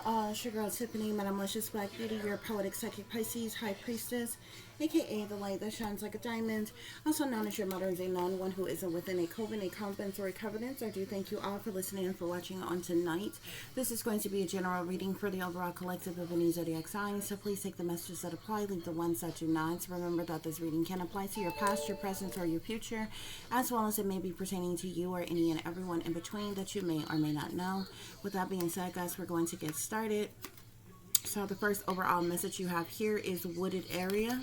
all, it's your girl Tiffany, Madam Malicious Black Beauty, your poetic psychic Pisces, High Priestess, aka the light that shines like a diamond, also known as your mother is a nun, one who isn't within a coven, a convent, or a covenant. I do thank you all for listening and for watching on tonight. This is going to be a general reading for the overall collective of any zodiac sign, so please take the messages that apply, leave the ones that do not. Remember that this reading can apply to your past, your present, or your future, as well as it may be pertaining to you or any and everyone in between that you may or may not know. With that being said, guys, we're going to get started. So the first overall message you have here is wooded area,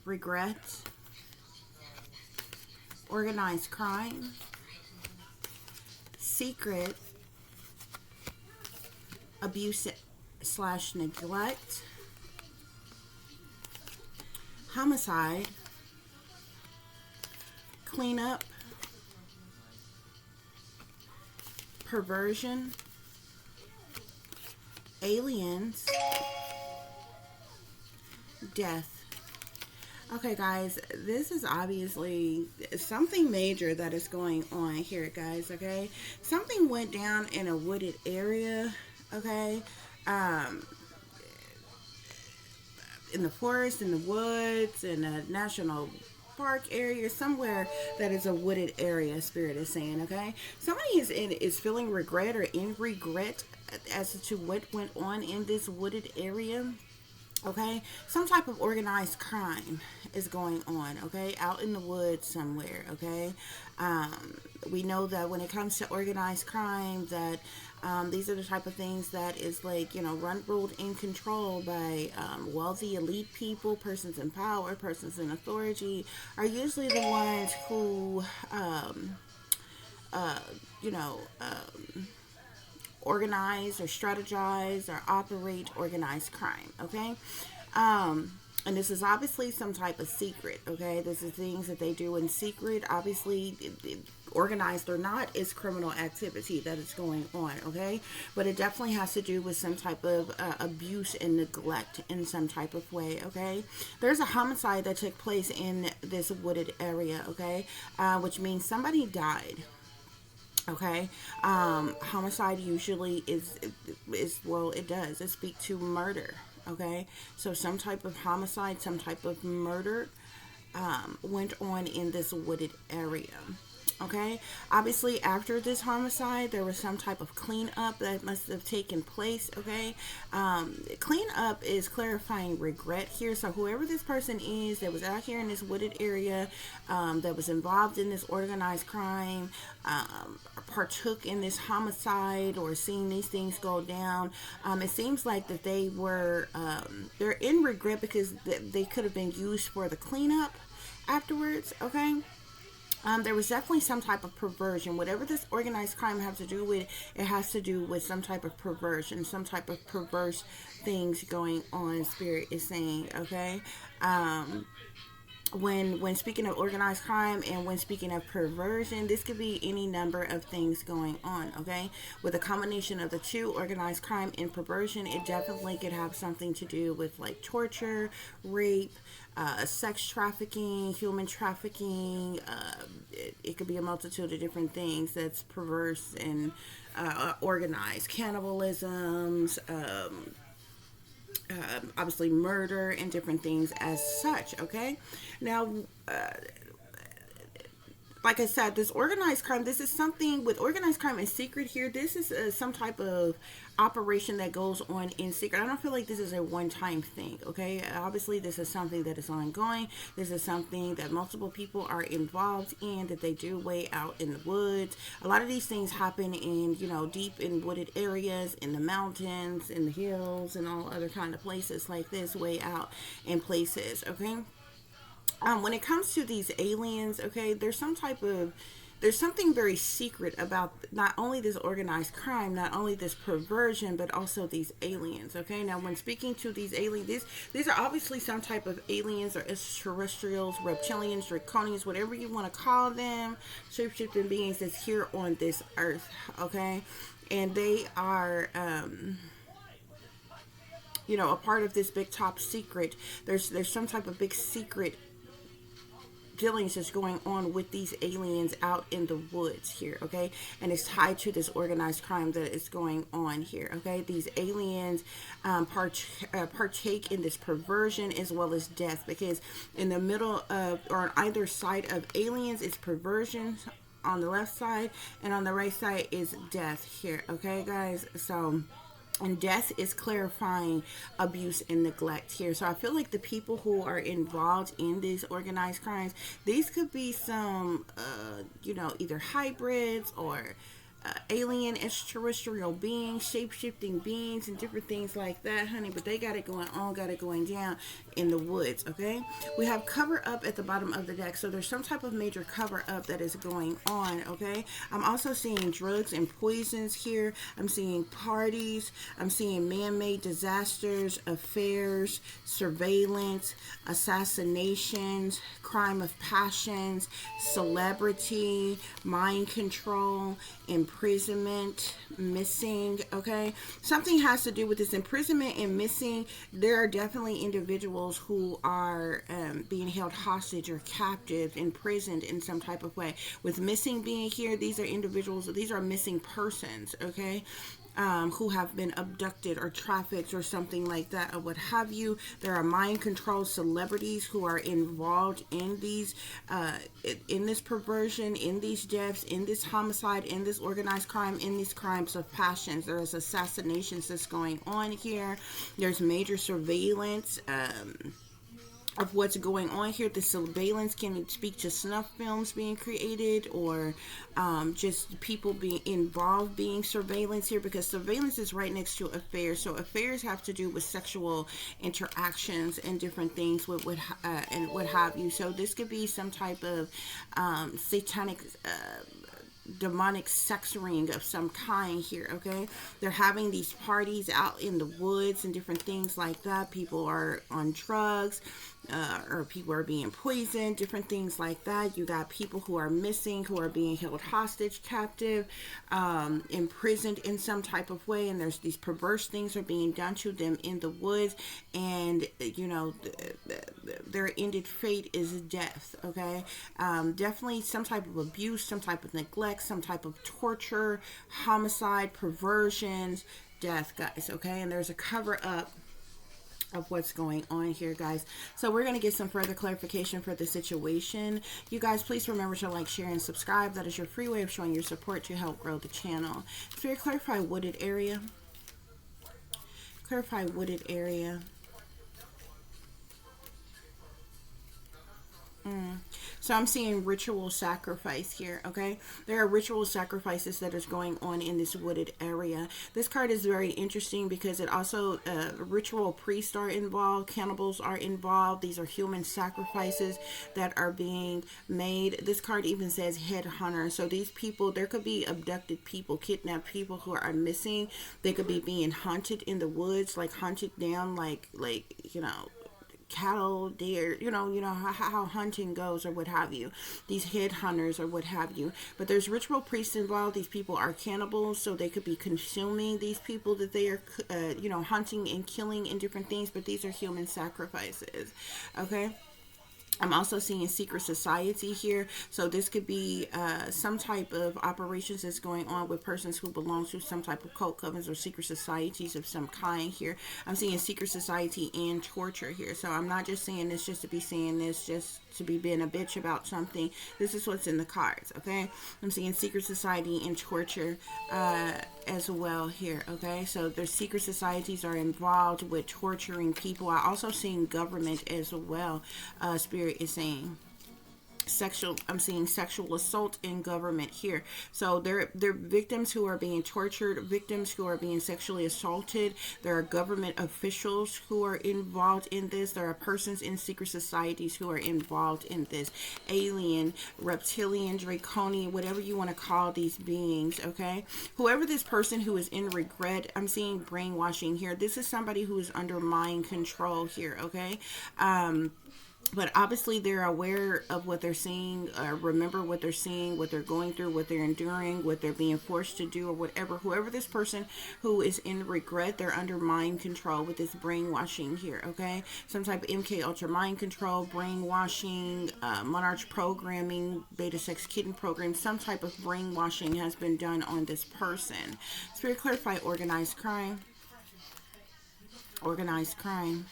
regret, organized crime, secret, abuse / neglect, homicide, cleanup, perversion, aliens, death. Okay, guys, this is obviously something major that is going on here, guys, okay? Something went down in a wooded area, okay? In the forest, in the woods, in a national park area, somewhere that is a wooded area, Spirit is saying, okay? Somebody is feeling regret or in regret as to what went on in this wooded area. Okay, some type of organized crime is going on, okay, out in the woods somewhere, okay. We know that when it comes to organized crime, that these are the type of things that is like, you know, ruled in control by wealthy elite people, persons in power, persons in authority, are usually the ones who, you know, organize or strategize or operate organized crime, okay? And this is obviously some type of secret, okay? This is things that they do in secret. Obviously, organized or not, is criminal activity that is going on, okay? But it definitely has to do with some type of abuse and neglect in some type of way, okay? There's a homicide that took place in this wooded area, okay? Which means somebody died. Okay, homicide usually is well, it does. It speaks to murder. Okay, so some type of homicide, some type of murder went on in this wooded area. Okay, obviously after this homicide, there was some type of cleanup that must have taken place. Okay, cleanup is clarifying regret here. So whoever this person is that was out here in this wooded area, that was involved in this organized crime, partook in this homicide or seeing these things go down, it seems like that they were they're in regret because they could have been used for the cleanup afterwards. Okay. There was definitely some type of perversion. Whatever this organized crime has to do with, it has to do with some type of perversion, some type of perverse things going on, Spirit is saying, okay? When speaking of organized crime and when speaking of perversion, this could be any number of things going on, okay? With a combination of the two, organized crime and perversion, it definitely could have something to do with like torture, rape, sex trafficking, human trafficking. It could be a multitude of different things that's perverse and organized. Cannibalisms, obviously murder and different things as such, okay? Now, like I said, this organized crime, this is something with organized crime and secret here. This is some type of operation that goes on in secret. I don't feel like this is a one-time thing, okay? Obviously, this is something that is ongoing. This is something that multiple people are involved in, that they do way out in the woods. A lot of these things happen in, you know, deep in wooded areas, in the mountains, in the hills, and all other kind of places like this, way out in places, okay? When it comes to these aliens, okay, there's something very secret about not only this organized crime, not only this perversion, but also these aliens, okay? Now, when speaking to these aliens, these are obviously some type of aliens or extraterrestrials, reptilians, draconians, whatever you want to call them, shape-shifting beings that's here on this earth, okay? And they are, you know, a part of this big top secret. There's some type of big secret dealings that's going on with these aliens out in the woods here, okay? And it's tied to this organized crime that is going on here, okay? These aliens partake in this perversion as well as death, because in the middle of, or on either side of aliens is perversion on the left side, and on the right side is death here, okay, guys? So, and death is clarifying abuse and neglect here. So I feel like the people who are involved in these organized crimes, these could be some, either hybrids or alien extraterrestrial beings, shape-shifting beings, and different things like that, honey. But they got it going on, got it going down in the woods, okay? We have cover up at the bottom of the deck. So there's some type of major cover up that is going on, okay? I'm also seeing drugs and poisons here. I'm seeing parties. I'm seeing man-made disasters, affairs, surveillance, assassinations, crime of passions, celebrity, mind control, imprisonment, missing, okay? Something has to do with this imprisonment and missing. There are definitely individuals who are being held hostage or captive, imprisoned in some type of way. With missing being here, these are individuals, these are missing persons, okay? Who have been abducted or trafficked or something like that, or what have you. There are mind control celebrities who are involved in these, in this perversion, in these deaths, in this homicide, in this organized crime, in these crimes of passions. There's assassinations that's going on here. There's major surveillance. Of what's going on here. The surveillance can speak to snuff films being created, or just people being involved being surveillance here, because surveillance is right next to affairs. So affairs have to do with sexual interactions and different things with and what have you. So this could be some type of satanic demonic sex ring of some kind here, okay? They're having these parties out in the woods and different things like that. People are on drugs, or people are being poisoned, different things like that. You got people who are missing, who are being held hostage, captive, imprisoned in some type of way, and there's these perverse things are being done to them in the woods, and their ended fate is death, okay? Definitely some type of abuse, some type of neglect, some type of torture, homicide, perversions, death, guys, okay? And there's a cover up of what's going on here, guys. So we're going to get some further clarification for the situation. You guys, please remember to like, share, and subscribe. That is your free way of showing your support to help grow the channel. Spirit, clarify wooded area. Clarify wooded area. So I'm seeing ritual sacrifice here, okay? There are ritual sacrifices that is going on in this wooded area. This card is very interesting because it also, ritual priests are involved, cannibals are involved. These are human sacrifices that are being made. This card even says headhunter. So these people, there could be abducted people, kidnapped people who are missing. They could be being hunted in the woods, like hunted down, like cattle, deer, you know how hunting goes, or what have you. These headhunters or what have you. But there's ritual priests involved. These people are cannibals, so they could be consuming these people that they are, hunting and killing and different things. But these are human sacrifices, okay? I'm also seeing secret society here. So this could be some type of operations that's going on with persons who belong to some type of cult covens or secret societies of some kind here. I'm seeing secret society and torture here. So I'm not just saying this just to be saying this just to be being a bitch about something. This is what's in the cards, okay? I'm seeing secret society and torture as well here, okay? So there's secret societies are involved with torturing people. I also seeing government as well. Spirit is saying I'm seeing sexual assault in government here. So they're victims who are being tortured, victims who are being sexually assaulted. There are government officials who are involved in this. There are persons in secret societies who are involved in this. Alien, reptilian, draconian, whatever you want to call these beings, okay? Whoever this person who is in regret, I'm seeing brainwashing here. This is somebody who is under mind control here, okay? but obviously they're aware of what they're seeing, remember what they're seeing, what they're going through, what they're enduring, what they're being forced to do, or whatever. Whoever this person who is in regret, they're under mind control with this brainwashing here, okay? Some type of MK Ultra mind control, brainwashing, monarch programming, beta sex kitten program, some type of brainwashing has been done on this person. Spirit, clarify organized crime. Organized crime.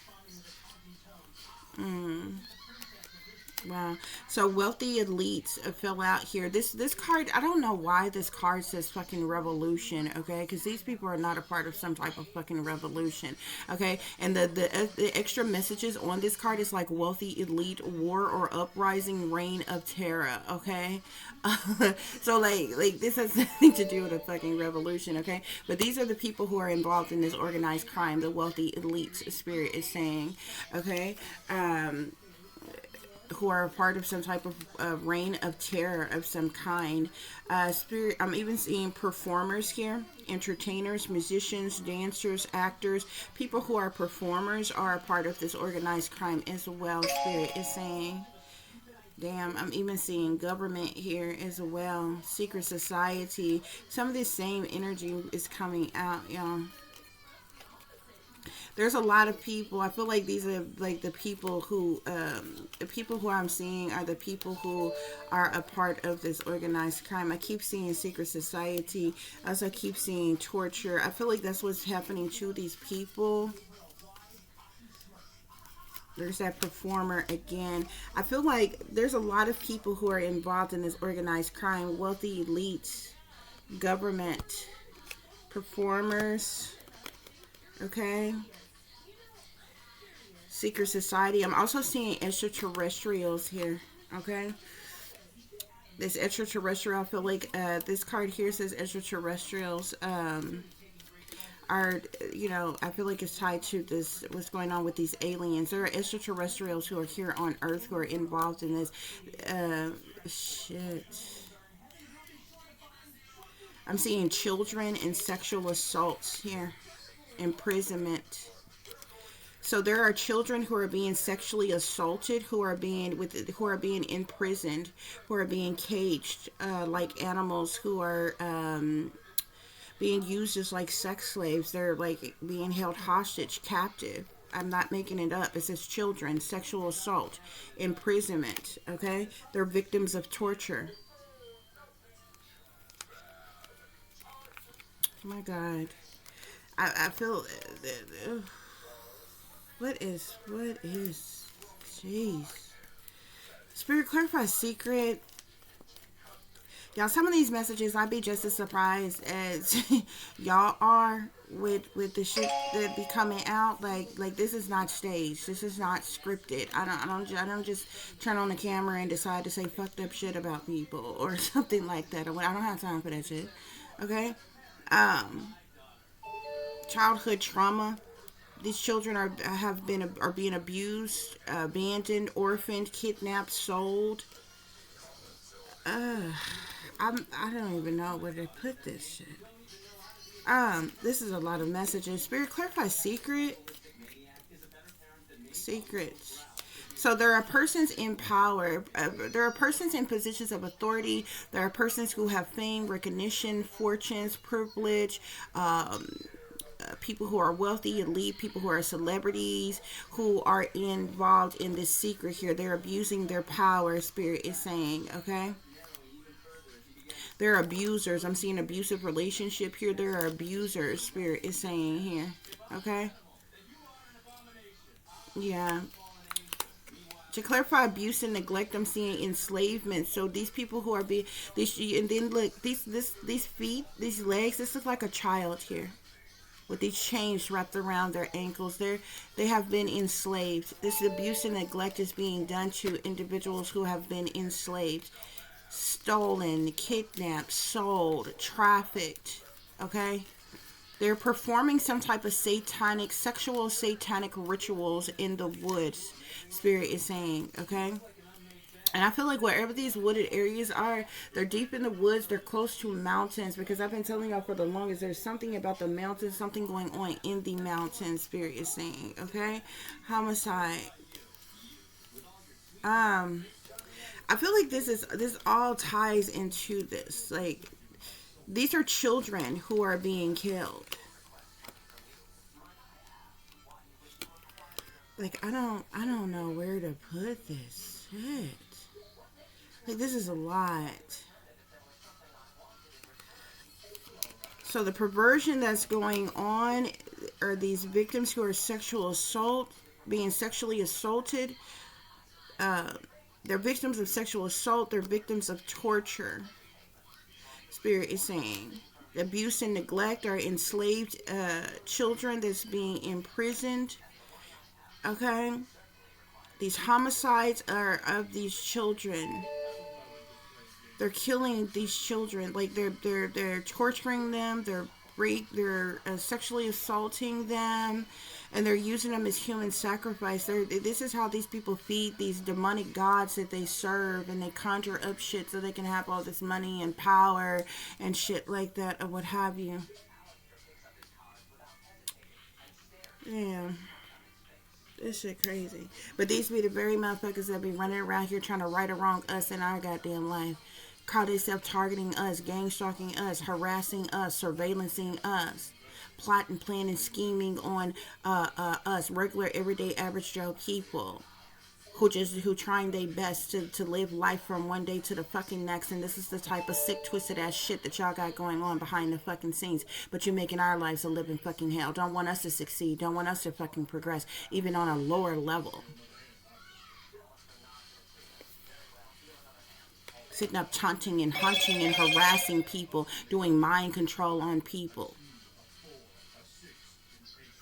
Wow. So wealthy elites fell out here. This card, I don't know why this card says fucking revolution, okay? Because these people are not a part of some type of fucking revolution, okay? And the extra messages on this card is like wealthy elite, war or uprising, reign of terror, okay? So like this has nothing to do with a fucking revolution, okay? But these are the people who are involved in this organized crime. The wealthy elites, spirit is saying, okay? Who are a part of some type of reign of terror of some kind. Spirit, I'm even seeing performers here, entertainers, musicians, dancers, actors. People who are performers are a part of this organized crime as well, spirit is saying. Damn, I'm even seeing government here as well. Secret society. Some of this same energy is coming out, y'all. There's a lot of people. I feel like these are like the people who I'm seeing are the people who are a part of this organized crime. I keep seeing secret society. I also keep seeing torture. I feel like that's what's happening to these people. There's that performer again. I feel like there's a lot of people who are involved in this organized crime. Wealthy elites, government, performers, okay? Secret society. I'm also seeing extraterrestrials here, okay? This extraterrestrial, I feel like this card here says extraterrestrials are, you know, I feel like it's tied to this, what's going on with these aliens. There are extraterrestrials who are here on Earth who are involved in this. Shit. I'm seeing children and sexual assaults here. Imprisonment. So there are children who are being sexually assaulted, who are being imprisoned, who are being caged like animals, who are being used as like sex slaves. They're like being held hostage, captive. I'm not making it up. It says children, sexual assault, imprisonment. Okay, they're victims of torture. Oh my God, I feel. What is, jeez. Spirit, clarify secret. Y'all, some of these messages, I'd be just as surprised as y'all are with the shit that be coming out. Like this is not staged. This is not scripted. I don't just turn on the camera and decide to say fucked up shit about people or something like that. I don't have time for that shit. Okay? Childhood trauma. These children are being abused, abandoned, orphaned, kidnapped, sold. I don't even know where to put this shit. This is a lot of messages. Spirit, clarify secret. Secrets. So there are persons in power. There are persons in positions of authority. There are persons who have fame, recognition, fortunes, privilege. People who are wealthy, elite, people who are celebrities, who are involved in this secret here. They're abusing their power, spirit is saying, okay? They're abusers. I'm seeing abusive relationship here. There are abusers, spirit is saying here, okay? Yeah. To clarify abuse and neglect, I'm seeing enslavement. So these people who are being, and then look, these feet, these legs, this looks like a child here. With these chains wrapped around their ankles. They have been enslaved. This abuse and neglect is being done to individuals who have been enslaved, stolen, kidnapped, sold, trafficked, okay? They're performing some type of sexual satanic rituals in the woods, spirit is saying, okay? And I feel like wherever these wooded areas are, they're deep in the woods, they're close to mountains, because I've been telling y'all for the longest, there's something about the mountains, something going on in the mountains, spirit is saying, okay? Homicide. I feel like this all ties into this. Like, these are children who are being killed. Like, I don't know where to put this shit. Like, this is a lot. So the perversion that's going on are these victims who are being sexually assaulted. They're victims of sexual assault. They're victims of torture. Spirit is saying abuse and neglect are enslaved children that's being imprisoned. Okay, these homicides are of these children. They're killing these children. Like, they're torturing them. They're sexually assaulting them, and they're using them as human sacrifice. This is how these people feed these demonic gods that they serve, and they conjure up shit so they can have all this money and power and shit like that, or what have you. Yeah. This shit crazy. But these be the very motherfuckers that be running around here trying to right or wrong us in our goddamn life. Call themselves targeting us, gang stalking us, harassing us, surveillancing us, plotting, planning, scheming on us, regular, everyday, average Joe people who trying their best to live life from one day to the fucking next. And this is the type of sick, twisted ass shit that y'all got going on behind the fucking scenes. But you're making our lives a living fucking hell. Don't want us to succeed. Don't want us to fucking progress, even on a lower level. Sitting up taunting and haunting and harassing people, doing mind control on people.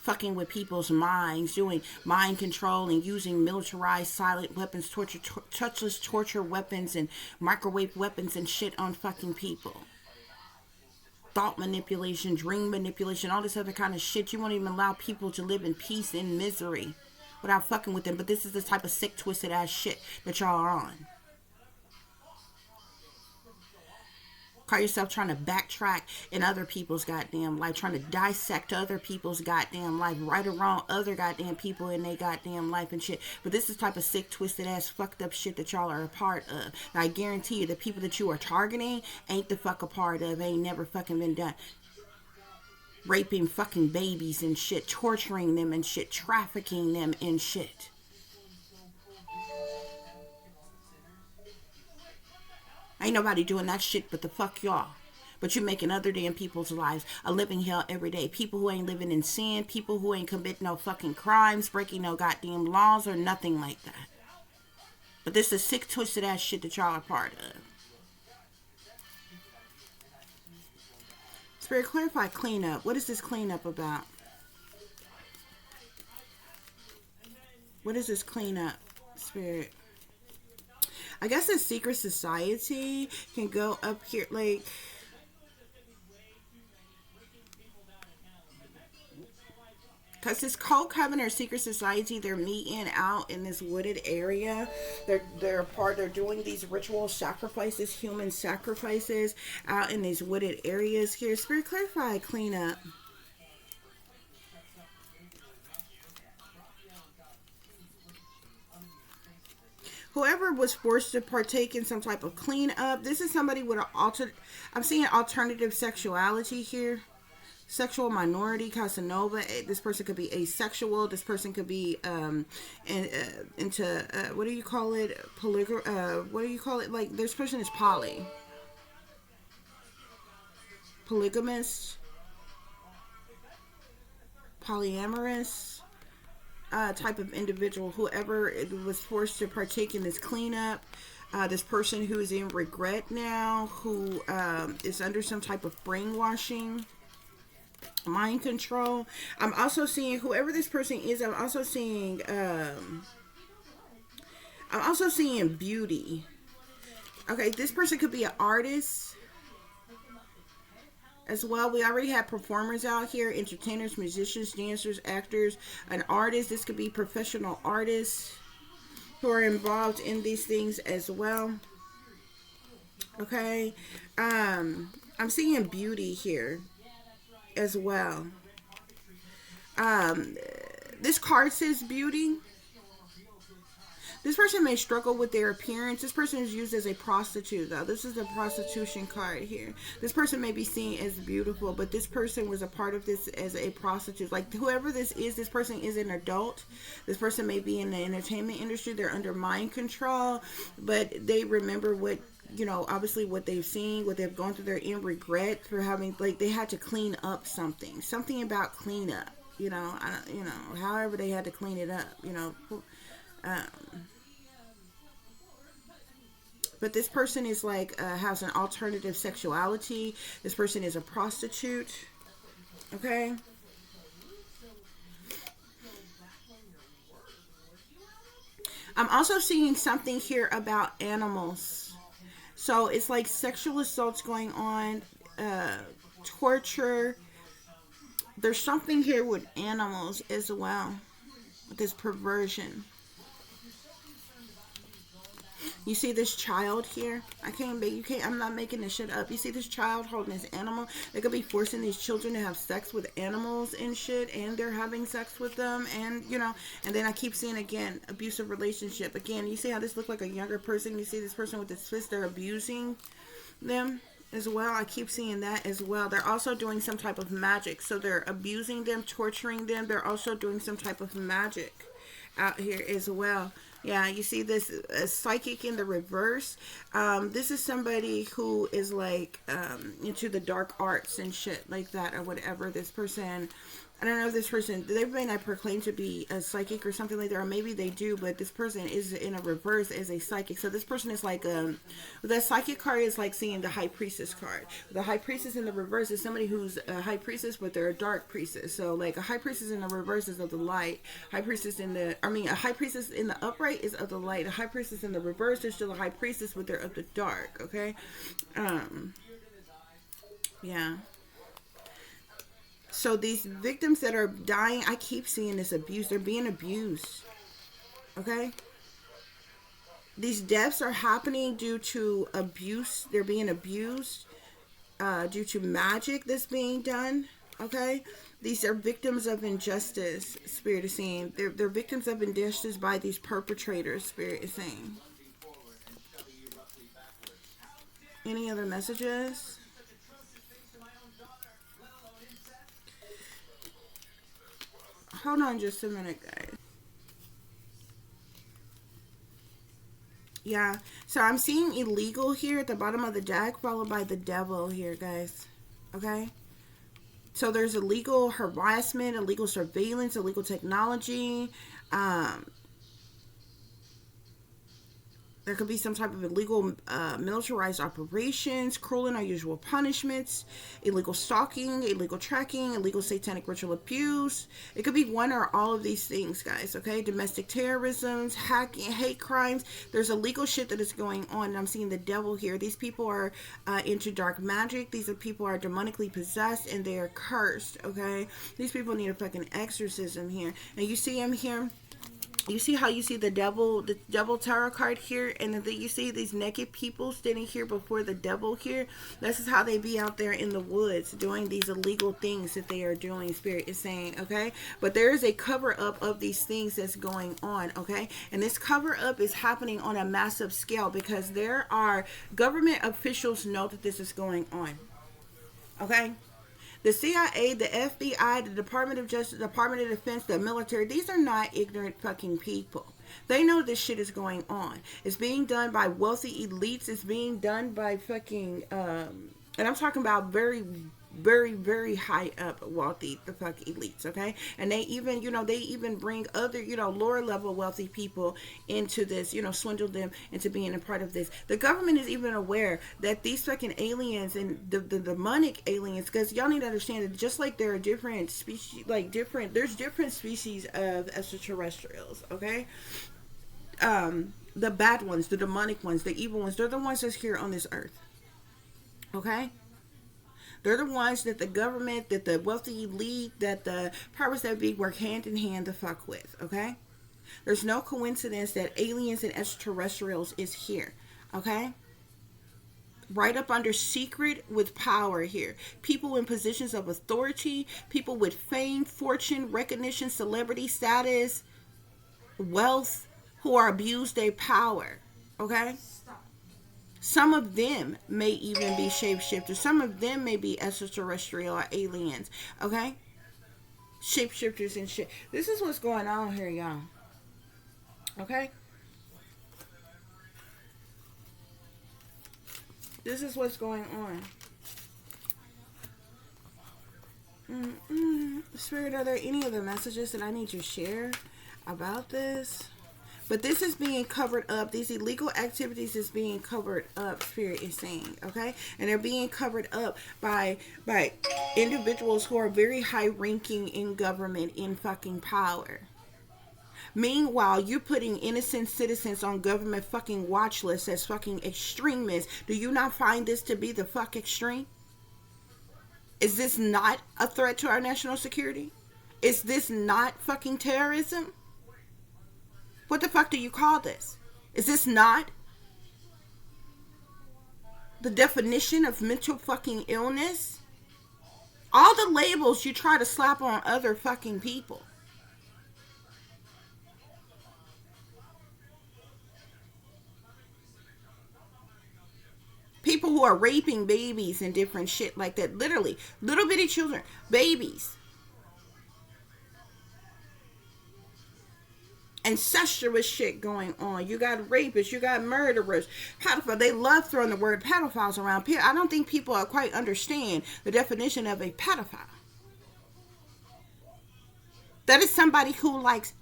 Fucking with people's minds, doing mind control and using militarized silent weapons, touchless torture weapons and microwave weapons and shit on fucking people. Thought manipulation, dream manipulation, all this other kind of shit. You won't even allow people to live in peace and misery without fucking with them. But this is the type of sick, twisted ass shit that y'all are on. Call yourself trying to backtrack in other people's goddamn life, trying to dissect other people's goddamn life, right or wrong other goddamn people in their goddamn life and shit. But this is the type of sick, twisted ass, fucked up shit that y'all are a part of. Now, I guarantee you, the people that you are targeting ain't the fuck a part of, ain't never fucking been done. Raping fucking babies and shit, torturing them and shit, trafficking them and shit. Ain't nobody doing that shit but the fuck y'all. But you're making other damn people's lives a living hell every day. People who ain't living in sin. People who ain't committing no fucking crimes. Breaking no goddamn laws or nothing like that. But this is sick, twisted ass shit that y'all are part of. Spirit, clarify cleanup. What is this cleanup about? What is this cleanup, Spirit? I guess a secret society can go up here, like, because this cult coven or secret society, they're meeting out in this wooded area. They're doing these ritual sacrifices, human sacrifices, out in these wooded areas here. Spirit, clarify, clean up. Whoever was forced to partake in some type of cleanup, this is somebody with I'm seeing alternative sexuality here. Sexual minority, Casanova. This person could be asexual. This person could be into what do you call it? What do you call it? Like, this person is polygamous, polyamorous. Type of individual, whoever was forced to partake in this cleanup, this person who is in regret now, who is under some type of brainwashing, mind control. I'm also seeing whoever this person is. I'm also seeing beauty. Okay, this person could be an artist as well. We already have performers out here, entertainers, musicians, dancers, actors, an artist. This could be professional artists who are involved in these things as well. Okay. I'm seeing beauty here as well. This card says beauty. This person may struggle with their appearance. This person is used as a prostitute, though. This is a prostitution card here. This person may be seen as beautiful, but this person was a part of this as a prostitute. Like, whoever this person is an adult. This person may be in the entertainment industry. They're under mind control, but they remember what, you know, obviously what they've seen, what they've gone through. They're in regret for having, like, they had to clean up something about cleanup, you know, however they had to clean it up, you know. But this person is like, has an alternative sexuality. This person is a prostitute. Okay. I'm also seeing something here about animals. So it's like sexual assaults going on, torture. There's something here with animals as well, with this perversion. You see this child here? I'm not making this shit up. You see this child holding this animal? They could be forcing these children to have sex with animals and shit, and they're having sex with them, and, you know, and then I keep seeing, again, abusive relationship. Again, you see how this looks like a younger person? You see this person with this fist, they're abusing them as well. I keep seeing that as well. They're also doing some type of magic. So they're abusing them, torturing them. They're also doing some type of magic out here as well. Yeah, you see this psychic in the reverse. This is somebody who is like into the dark arts and shit like that, or whatever. This person, I don't know if this person, they may not proclaim to be a psychic or something like that, or maybe they do, but this person is in a reverse as a psychic. So this person is like, the psychic card is like seeing the high priestess card. The high priestess in the reverse is somebody who's a high priestess, but they're a dark priestess. So like a high priestess in the reverse is of the light. A high priestess in the upright is of the light. A high priestess in the reverse is still a high priestess, but they're of the dark. Okay. Yeah. So these victims that are dying, I keep seeing this abuse. They're being abused. Okay? These deaths are happening due to abuse. They're being abused due to magic that's being done. Okay? These are victims of injustice, Spirit is saying. They're victims of injustice by these perpetrators, Spirit is saying. Any other messages? Hold on just a minute, guys. Yeah, so I'm seeing illegal here at the bottom of the deck, followed by the devil here, guys. Okay? So there's illegal harassment, illegal surveillance, illegal technology. There could be some type of illegal militarized operations, cruel and unusual punishments, illegal stalking, illegal tracking, illegal satanic ritual abuse. It could be one or all of these things, guys, okay? Domestic terrorism, hacking, hate crimes. There's illegal shit that is going on, and I'm seeing the devil here. These people are into dark magic. These are people are demonically possessed, and they are cursed, okay? These people need a fucking exorcism here. And you see him here? You see how you see the devil tarot card here, and then you see these naked people standing here before the devil here. This is how they be out there in the woods doing these illegal things that they are doing, Spirit is saying, okay? But there is a cover up of these things that's going on, okay? And this cover up is happening on a massive scale because there are government officials know that this is going on, okay? The CIA, the FBI, the Department of Justice, Department of Defense, the military, these are not ignorant fucking people. They know this shit is going on. It's being done by wealthy elites. It's being done by fucking, and I'm talking about very, very, very high up wealthy, the fuck elites, okay? And they even, they even bring other, lower level wealthy people into this, swindle them into being a part of this. The government is even aware that these fucking aliens and the demonic aliens, because y'all need to understand that just like there are different species, there's different species of extraterrestrials, okay? The bad ones, the demonic ones, the evil ones, they're the ones that's here on this earth, okay? They're the ones that the government, that the wealthy elite, that the powers that be work hand in hand to fuck with, okay? There's no coincidence that aliens and extraterrestrials is here, okay? Right up under secret with power here. People in positions of authority, people with fame, fortune, recognition, celebrity status, wealth, who are abused their power. Okay? Some of them may even be shapeshifters. Some of them may be extraterrestrial or aliens. Okay? Shapeshifters and shit. This is what's going on here, y'all. Okay? This is what's going on. Spirit, are there any other messages that I need to share about this? But this is being covered up. These illegal activities is being covered up, Spirit is saying, okay? And they're being covered up by individuals who are very high ranking in government, in fucking power. Meanwhile, you're putting innocent citizens on government fucking watch lists as fucking extremists. Do you not find this to be the fuck extreme? Is this not a threat to our national security? Is this not fucking terrorism? What the fuck do you call this? Is this not the definition of mental fucking illness? All the labels you try to slap on other fucking people. People who are raping babies and different shit like that. Literally. Little bitty children. Babies. Incestuous shit going on. You got rapists. You got murderers. Pedophiles. They love throwing the word pedophiles around. I don't think people quite understand the definition of a pedophile. That is somebody who likes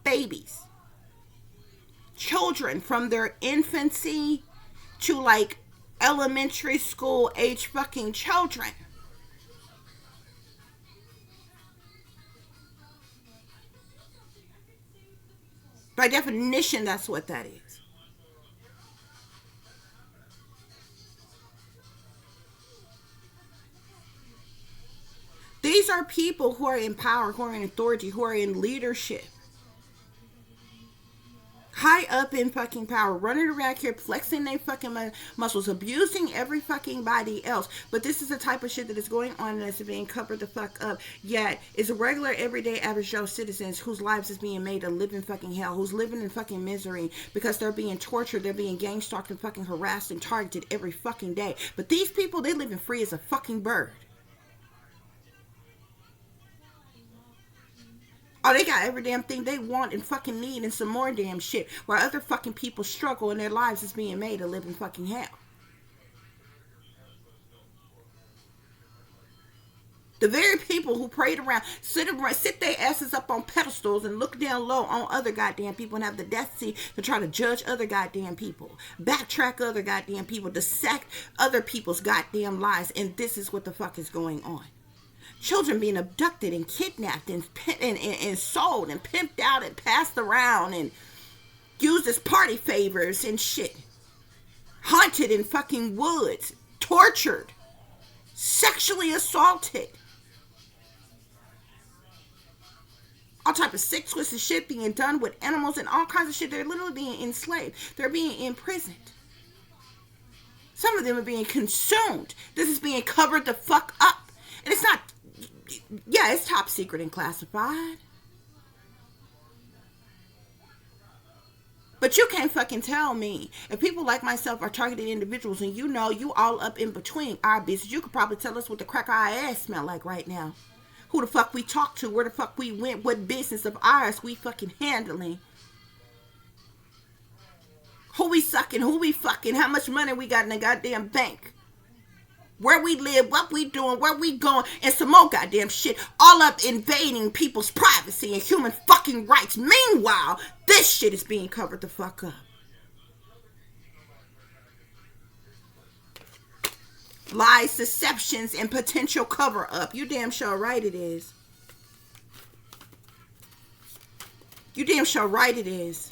babies. Children from their infancy to like elementary school age fucking children. By definition, that's what that is. These are people who are in power, who are in authority, who are in leadership. High up in fucking power, running around here, flexing their fucking muscles, abusing every fucking body else. But this is the type of shit that is going on and that's being covered the fuck up. Yet, it's regular, everyday, average Joe citizens whose lives is being made to live in fucking hell, who's living in fucking misery because they're being tortured, they're being gang stalked and fucking harassed and targeted every fucking day. But these people, they living free as a fucking bird. Oh, they got every damn thing they want and fucking need and some more damn shit. While other fucking people struggle and their lives is being made to live in fucking hell. The very people who prayed around, sit their asses up on pedestals and look down low on other goddamn people and have the decency to try to judge other goddamn people. Backtrack other goddamn people. Dissect other people's goddamn lives. And this is what the fuck is going on. Children being abducted and kidnapped and sold and pimped out and passed around and used as party favors and shit. Haunted in fucking woods. Tortured. Sexually assaulted. All type of sick, twisted shit being done with animals and all kinds of shit. They're literally being enslaved. They're being imprisoned. Some of them are being consumed. This is being covered the fuck up. And it's not... Yeah, it's top secret and classified. But you can't fucking tell me. If people like myself are targeted individuals and you know you all up in between our business, you could probably tell us what the crack of our ass smell like right now. Who the fuck we talked to, where the fuck we went, what business of ours we fucking handling. Who we sucking, who we fucking, how much money we got in the goddamn bank. Where we live, what we doing, where we going, and some more goddamn shit, all up invading people's privacy and human fucking rights. Meanwhile, this shit is being covered the fuck up. Lies, deceptions, and potential cover-up. You damn sure right it is. You damn sure right it is.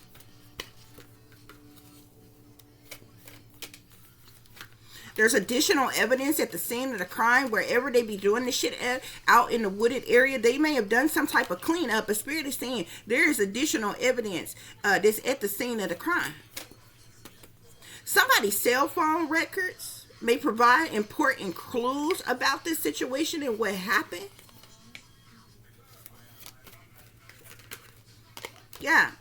There's additional evidence at the scene of the crime, wherever they be doing this shit at, out in the wooded area. They may have done some type of cleanup. But Spirit is saying there is additional evidence that's at the scene of the crime. Somebody's cell phone records may provide important clues about this situation and what happened. Yeah.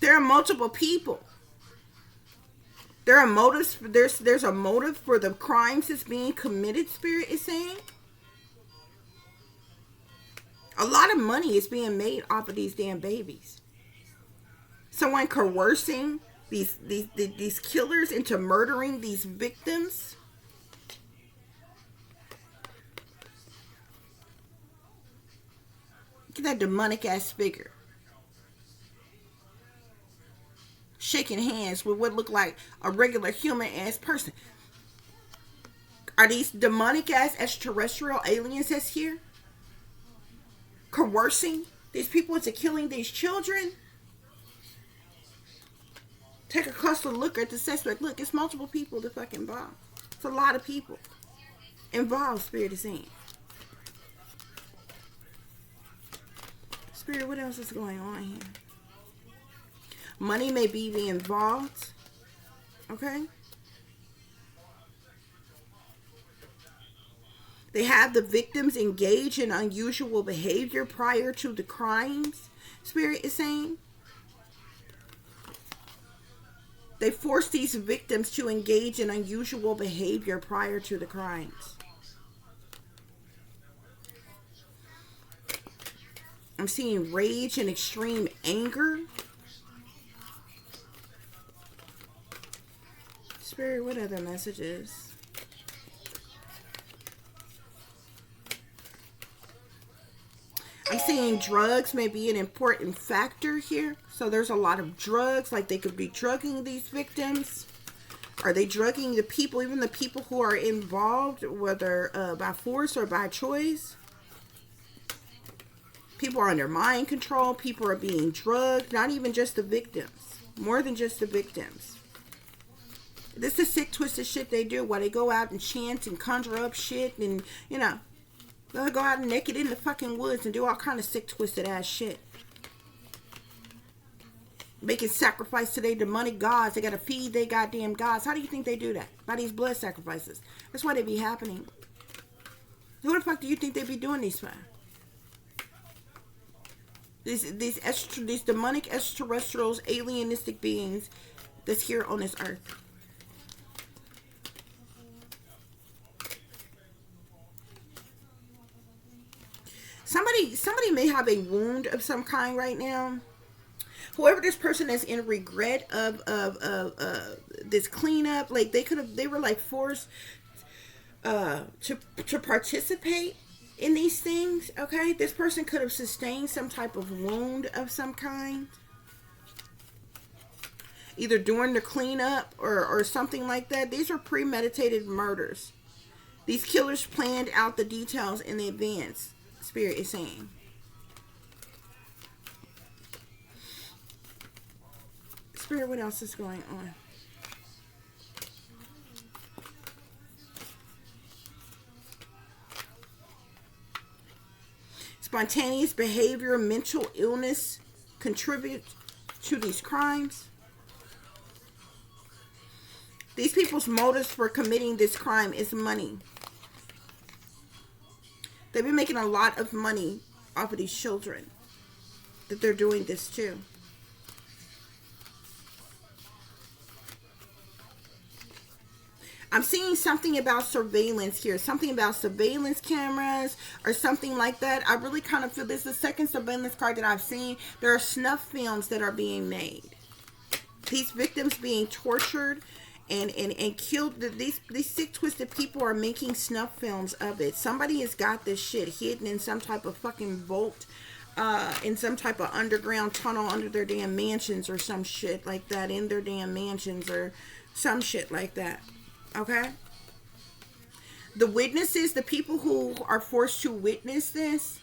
There are multiple people. There are motives. There's a motive for the crimes that's being committed. Spirit is saying a lot of money is being made off of these damn babies. Someone coercing these killers into murdering these victims. Look at that demonic ass figure. Shaking hands with what looked like a regular human ass person. Are these demonic ass extraterrestrial aliens that's here? Coercing these people into killing these children? Take a closer look at the suspect. Look, it's multiple people that fucking involved. It's a lot of people involved, Spirit is saying. Spirit, what else is going on here? Money may be involved. Okay? They have the victims engage in unusual behavior prior to the crimes, Spirit is saying. They force these victims to engage in unusual behavior prior to the crimes. I'm seeing rage and extreme anger. Spirit, what other messages? I'm seeing drugs may be an important factor here. So there's a lot of drugs, like they could be drugging these victims. Are they drugging the people, even the people who are involved, whether by force or by choice? People are under mind control. People are being drugged. Not even just the victims. More than just the victims. This is sick, twisted shit they do while they go out and chant and conjure up shit and, you know, they'll go out naked in the fucking woods and do all kind of sick, twisted ass shit. Making sacrifice to their demonic gods. They gotta feed their goddamn gods. How do you think they do that? By these blood sacrifices. That's why they be happening. Who the fuck do you think they be doing these for? These demonic extraterrestrials, alienistic beings that's here on this earth. Somebody may have a wound of some kind right now. Whoever this person is in regret of this cleanup, like they were like forced to participate in these things. Okay, this person could have sustained some type of wound of some kind, either during the cleanup or something like that. These are premeditated murders. These killers planned out the details in advance. Spirit is saying. Spirit, what else is going on? Spontaneous behavior, mental illness contribute to these crimes. These people's motives for committing this crime is money. They've been making a lot of money off of these children that they're doing this to. I'm seeing something about surveillance here. Something about surveillance cameras or something like that. I really kind of feel this is the second surveillance card that I've seen. There are snuff films that are being made. These victims being tortured and killed. These sick, twisted people are making snuff films of it. Somebody has got this shit hidden in some type of fucking vault, in some type of underground tunnel under their damn mansions or some shit like that. In their damn mansions or some shit like that. Okay? The witnesses, the people who are forced to witness this,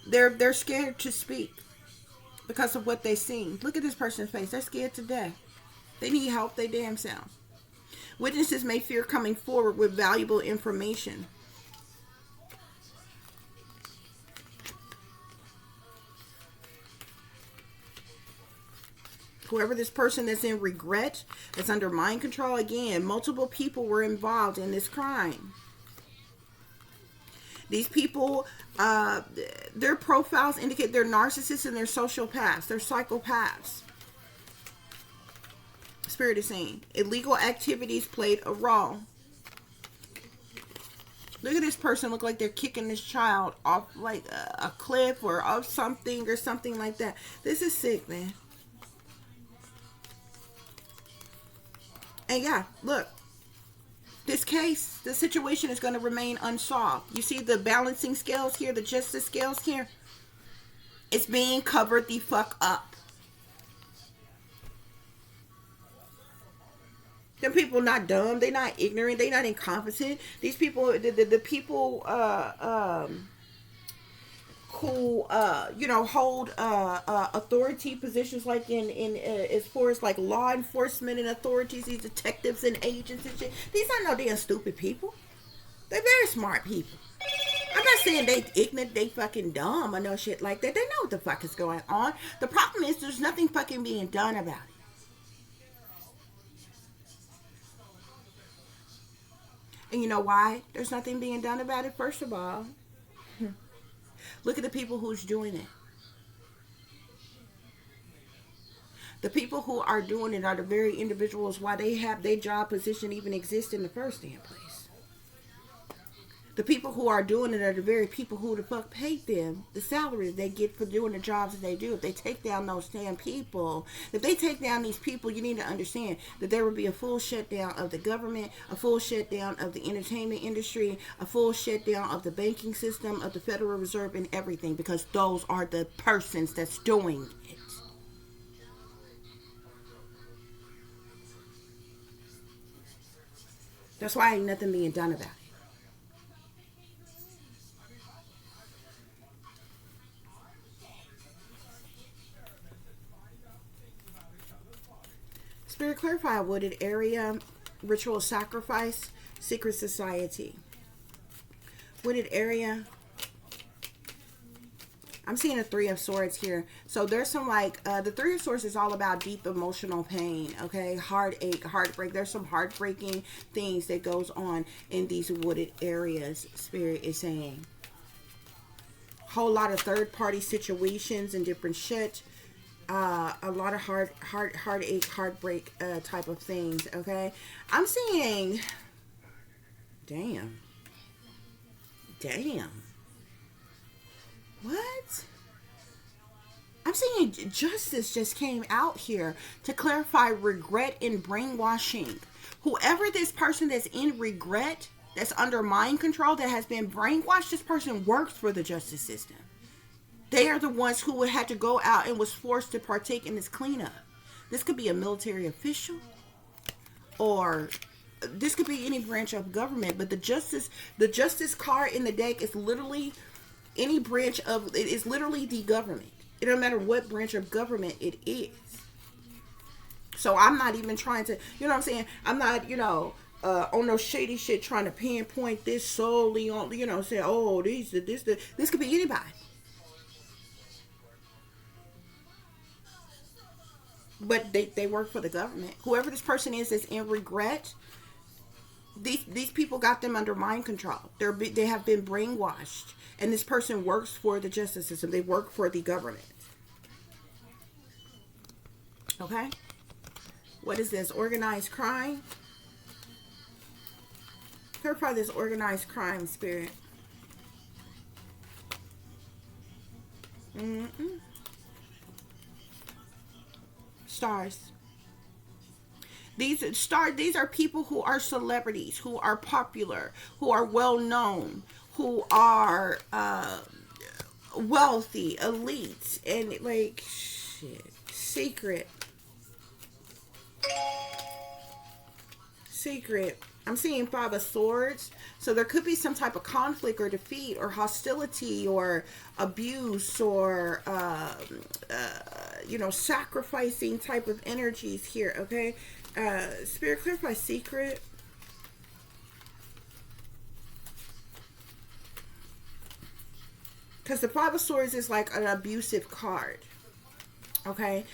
they're scared to speak because of what they've seen. Look at this person's face. They're scared to death. They need help they damn self. Witnesses may fear coming forward with valuable information. Whoever this person that's in regret, that's under mind control, again, multiple people were involved in this crime. These people, their profiles indicate they're narcissists and they're sociopaths. They're psychopaths. Spirit is saying illegal activities played a role. Look at this person. Look like they're kicking this child off like a cliff or off something or something like that. This is sick, man. And yeah, look. This case, the situation is going to remain unsolved. You see the balancing scales here, the justice scales here? It's being covered the fuck up. Them people not dumb. They not ignorant. They not incompetent. These people, the people who hold authority positions, like in as far as like law enforcement and authorities, these detectives and agents and shit. These are no damn stupid people. They're very smart people. I'm not saying they ignorant, they fucking dumb or no shit like that. They know what the fuck is going on. The problem is there's nothing fucking being done about it. And you know why there's nothing being done about it? First of all, look at the people who's doing it. The people who are doing it are the very individuals why they have their job position even exist in the first damn place. The people who are doing it are the very people who the fuck paid them the salary they get for doing the jobs that they do. If they take down those damn people, if they take down these people, you need to understand that there will be a full shutdown of the government, a full shutdown of the entertainment industry, a full shutdown of the banking system, of the Federal Reserve, and everything, because those are the persons that's doing it. That's why ain't nothing being done about it. Spirit, clarify: wooded area, ritual sacrifice, secret society. Wooded area. I'm seeing a Three of Swords here. So there's some like, the Three of Swords is all about deep emotional pain, okay? Heartache, heartbreak. There's some heartbreaking things that goes on in these wooded areas, Spirit is saying. Whole lot of third-party situations and different shit. A lot of heartache, heartbreak type of things, okay? I'm seeing, damn. What? I'm seeing justice just came out here to clarify regret and brainwashing. Whoever this person that's in regret, that's under mind control, that has been brainwashed, this person works for the justice system. They are the ones who would have to go out and was forced to partake in this cleanup. This could be a military official, or this could be any branch of government. But the justice card in the deck is literally any branch of it. Is literally the government. It don't matter what branch of government it is. So I'm not even trying to, you know what I'm saying? I'm not, on no shady shit trying to pinpoint this solely on, say, oh, this could be anybody. But they work for the government. Whoever this person is that's in regret, these people got them under mind control. They have been brainwashed. And this person works for the justice system. They work for the government. Okay? What is this? Organized crime? Clarify this organized crime, Spirit. Stars. These are people who are celebrities, who are popular, who are well known, who are wealthy, elite, and like shit. Secret. I'm seeing Five of Swords. So there could be some type of conflict or defeat or hostility or abuse or sacrificing type of energies here. Okay, Spirit, clarify secret. Because the Five of Swords is like an abusive card. Okay.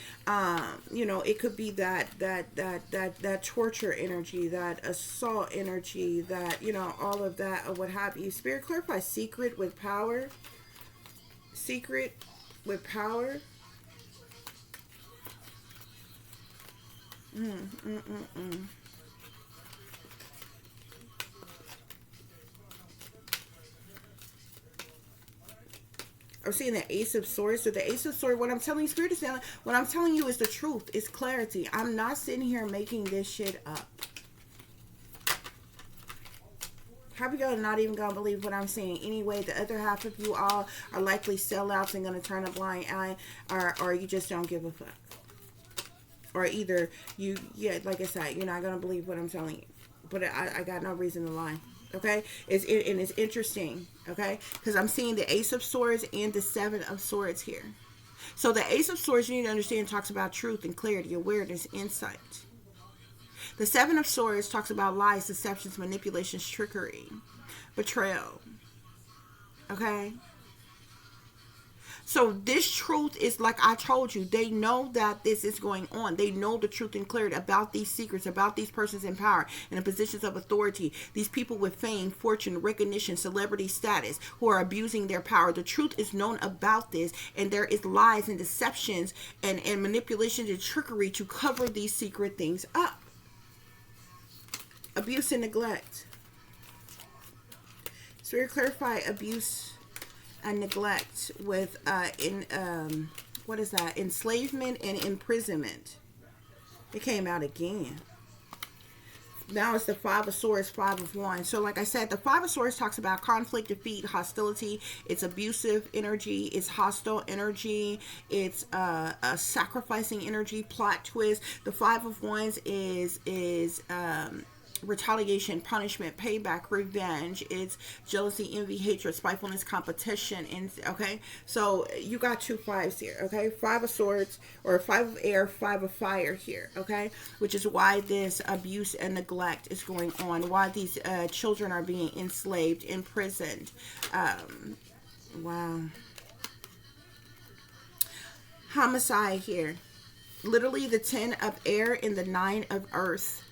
You know, it could be that torture energy, that assault energy, that, you know, all of that, or what have you. Spirit, clarify secret with power. Secret with power. Mm, mm, mm, mm. I'm seeing the Ace of Swords. So the Ace of Swords, what I'm telling you, Spirit is saying, what I'm telling you is the truth. It's clarity. I'm not sitting here making this shit up. Half of y'all are not even going to believe what I'm saying. Anyway, the other half of you all are likely sellouts and going to turn a blind eye, or you just don't give a fuck. Or either you, yeah, like I said, you're not going to believe what I'm telling you. But I got no reason to lie. Okay? And it's interesting. Okay? Because I'm seeing the Ace of Swords and the Seven of Swords here. So the Ace of Swords, you need to understand, talks about truth and clarity, awareness, insight. The Seven of Swords talks about lies, deceptions, manipulations, trickery, betrayal. Okay? So this truth is, like I told you, they know that this is going on. They know the truth and clarity about these secrets, about these persons in power and in positions of authority. These people with fame, fortune, recognition, celebrity status who are abusing their power. The truth is known about this, and there is lies and deceptions and manipulations and trickery to cover these secret things up. Abuse and neglect. So we clarify abuse and neglect with what is that? Enslavement and imprisonment. It came out again. Now it's the Five of Swords, Five of Wands. So like I said, the Five of Swords talks about conflict, defeat, hostility. It's abusive energy. It's hostile energy. It's a sacrificing energy, plot twist. The Five of Wands is retaliation, punishment, payback, revenge. It's jealousy, envy, hatred, spitefulness, competition. And okay, so you got two fives here. Okay, Five of Swords, or Five of Air, Five of Fire here. Okay, which is why this abuse and neglect is going on, why these children are being enslaved, imprisoned. Wow. Homicide here. Literally the 10 of Air and the 9 of Earth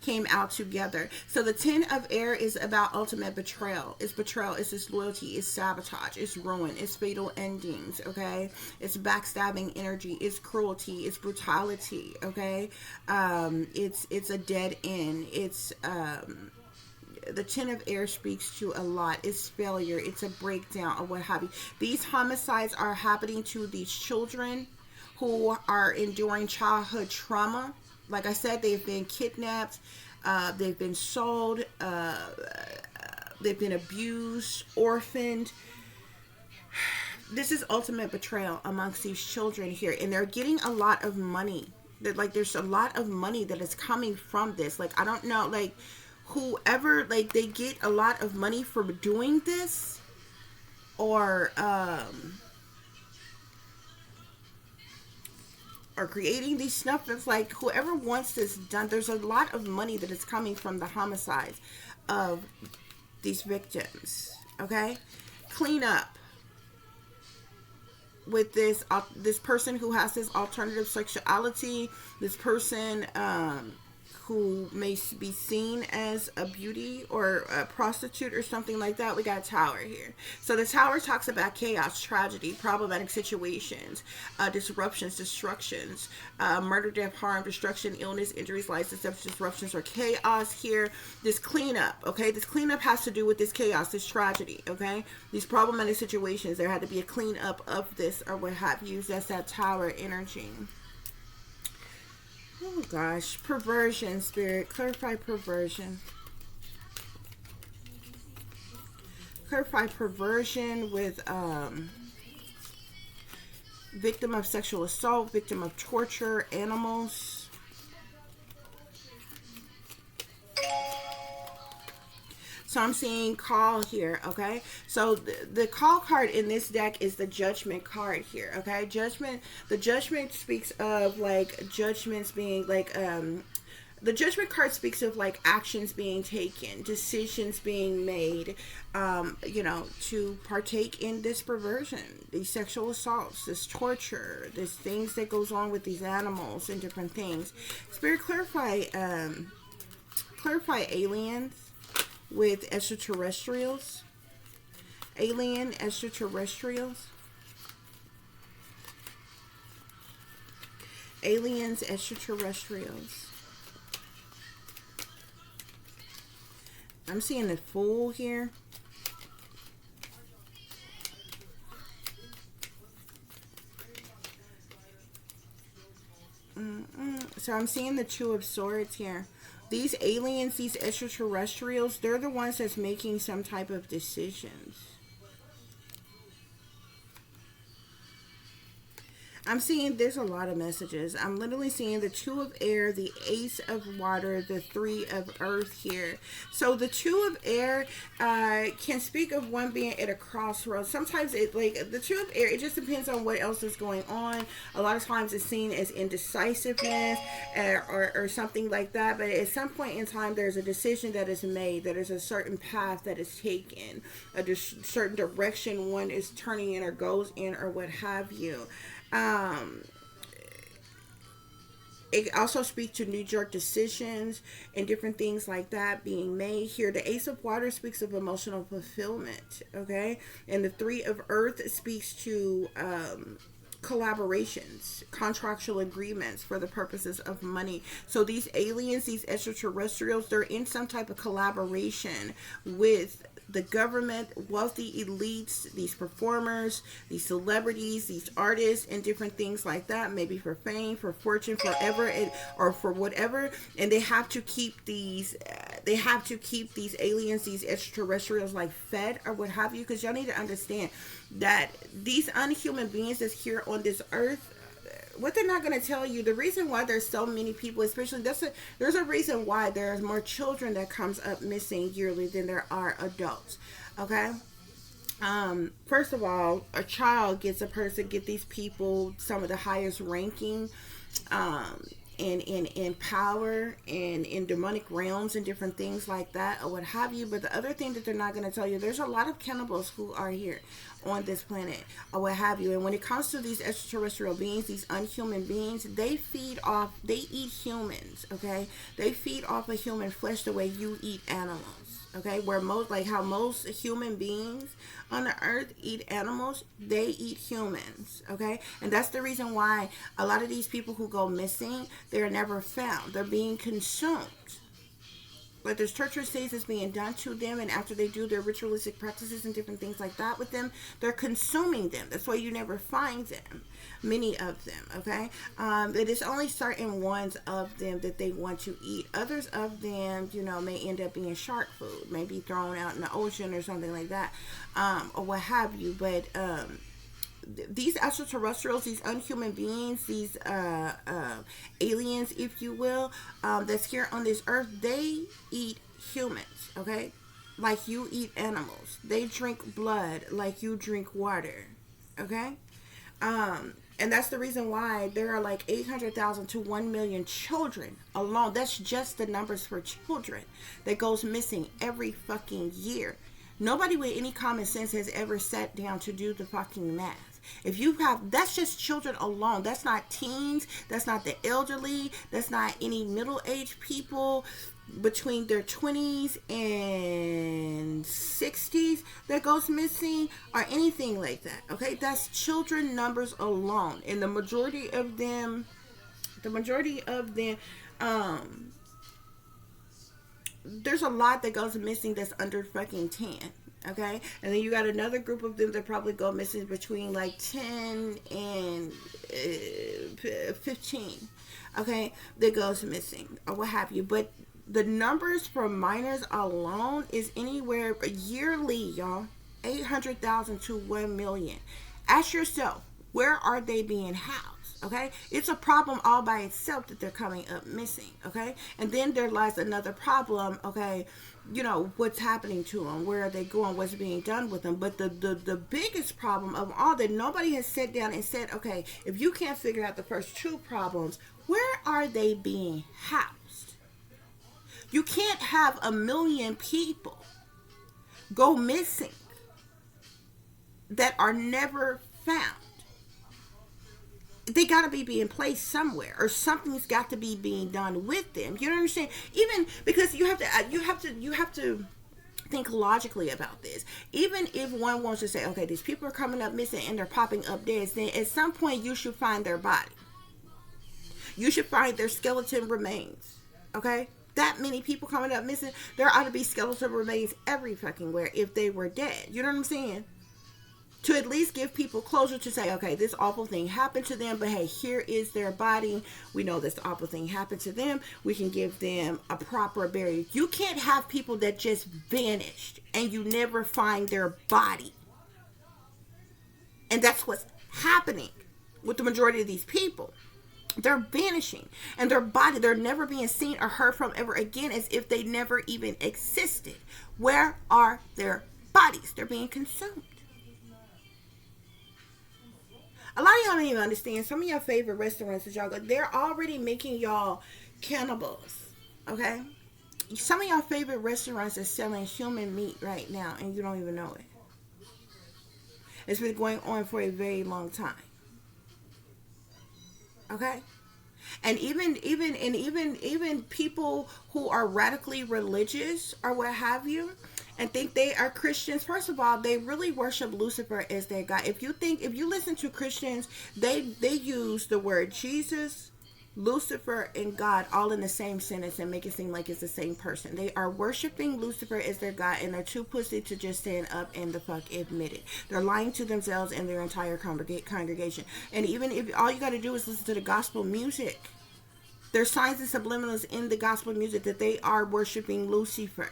came out together. So the 10 of Air is about ultimate betrayal. It's betrayal, it's disloyalty, it's sabotage, it's ruin, it's fatal endings, okay? It's backstabbing energy, it's cruelty, it's brutality, okay? It's a dead end. It's the 10 of Air speaks to a lot. It's failure, it's a breakdown, or what have you. These homicides are happening to these children who are enduring childhood trauma. Like I said, they've been kidnapped, they've been sold, they've been abused, orphaned. This is ultimate betrayal amongst these children here, and they're getting a lot of money. Like, there's a lot of money that is coming from this. Like, I don't know, like, whoever, like, they get a lot of money for doing this, or creating these snuffers. Like, whoever wants this done, there's a lot of money that is coming from the homicides of these victims. Okay, clean up with this person who has this alternative sexuality, this person who may be seen as a beauty or a prostitute or something like that. We got Tower here. So the Tower talks about chaos, tragedy, problematic situations, disruptions, destructions, murder, death, harm, destruction, illness, injuries, lies, deception, disruptions, or chaos here. This cleanup, okay? This cleanup has to do with this chaos, this tragedy, okay? These problematic situations, there had to be a cleanup of this, or what have you. That's that Tower energy. Oh gosh, perversion, Spirit. Clarify perversion. Clarify perversion with victim of sexual assault, victim of torture, animals. So I'm seeing call here, okay? So the call card in this deck is the Judgment card here, okay? Judgment, the Judgment speaks of, like, judgments being, like, The Judgment card speaks of like actions being taken, decisions being made, to partake in this perversion, these sexual assaults, this torture, these things that goes on with these animals and different things. Spirit, clarify aliens with extraterrestrials. Alien extraterrestrials. Aliens extraterrestrials. I'm seeing the Fool here. So I'm seeing the Two of Swords here. These aliens, these extraterrestrials, they're the ones that's making some type of decisions. I'm seeing there's a lot of messages. I'm literally seeing the Two of Air, the Ace of Water, the Three of Earth here. So the Two of Air can speak of one being at a crossroads. Sometimes it, like the Two of Air, it just depends on what else is going on. A lot of times it's seen as indecisiveness or something like that. But at some point in time, there's a decision that is made. That is a certain path that is taken. A certain direction one is turning in or goes in or what have you. It also speaks to knee-jerk decisions and different things like that being made here. The Ace of Water speaks of emotional fulfillment, okay? And the Three of Earth speaks to collaborations, contractual agreements for the purposes of money. So these aliens, these extraterrestrials, they're in some type of collaboration with the government, wealthy elites, these performers, these celebrities, these artists, and different things like that, maybe for fame, for fortune, forever, or for whatever. And they have to keep these aliens, these extraterrestrials, like fed or what have you, because y'all need to understand that these unhuman beings that's here on this earth, what they're not going to tell you, the reason why there's so many people, especially there's a reason why there's more children that comes up missing yearly than there are adults. Okay. First of all, a child gets these people some of the highest ranking in power and in demonic realms and different things like that or what have you. But the other thing that they're not going to tell you, there's a lot of cannibals who are here on this planet or what have you. And when it comes to these extraterrestrial beings, these unhuman beings, they eat humans, okay? They feed off of human flesh the way you eat animals. Okay, where how most human beings on the earth eat animals, they eat humans. Okay, and that's the reason why a lot of these people who go missing, they're never found. They're being consumed. Like there's torturous things that's being done to them, and after they do their ritualistic practices and different things like that with them, they're consuming them. That's why you never find them, many of them, okay? It is only certain ones of them that they want to eat. Others of them, may end up being shark food, maybe thrown out in the ocean or something like that, or what have you. But these extraterrestrials, these unhuman beings, these aliens, if you will, that's here on this earth, they eat humans, okay? Like you eat animals. They drink blood like you drink water, okay? And that's the reason why there are like 800,000 to 1 million children alone. That's just the numbers for children that goes missing every fucking year. Nobody with any common sense has ever sat down to do the fucking math. If you have, that's just children alone. That's not teens. That's not the elderly. That's not any middle-aged people between their 20s and 60s that goes missing or anything like that. Okay, that's children numbers alone, and the majority of them, there's a lot that goes missing that's under fucking 10. Okay, and then you got another group of them that probably go missing between like 10 and 15. Okay, that goes missing or what have you. But the numbers for minors alone is anywhere yearly, y'all, 800,000 to 1 million. Ask yourself, where are they being housed? Okay, it's a problem all by itself that they're coming up missing. Okay, and then there lies another problem. Okay, what's happening to them, where are they going, what's being done with them. But the biggest problem of all that nobody has sat down and said, okay, if you can't figure out the first two problems, where are they being housed? You can't have 1 million people go missing that are never found. They got to be being placed somewhere, or something's got to be being done with them. You know what I'm saying? Even because you have to think logically about this. Even if one wants to say, okay, these people are coming up missing and they're popping up dead, then at some point you should find their body. You should find their skeleton remains. Okay? That many people coming up missing, there ought to be skeleton remains every fucking where if they were dead. You know what I'm saying? To at least give people closure to say, okay, this awful thing happened to them, but hey, here is their body. We know this awful thing happened to them. We can give them a proper burial. You can't have people that just vanished and you never find their body. And that's what's happening with the majority of these people. They're vanishing, and their body, they're never being seen or heard from ever again, as if they never even existed. Where are their bodies? They're being consumed. A lot of y'all don't even understand. Some of your favorite restaurants that y'all go, they're already making y'all cannibals. Okay? Some of y'all favorite restaurants are selling human meat right now, and you don't even know it. It's been going on for a very long time. Okay? And even people who are radically religious or what have you, and think they are Christians, first of all, they really worship Lucifer as their God. If you listen to Christians, they use the word Jesus, Lucifer, and God all in the same sentence and make it seem like it's the same person. They are worshiping Lucifer as their God, and they're too pussy to just stand up and the fuck admit it. They're lying to themselves and their entire congregation. And even if all you got to do is listen to the gospel music, there's signs and subliminals in the gospel music that they are worshiping Lucifer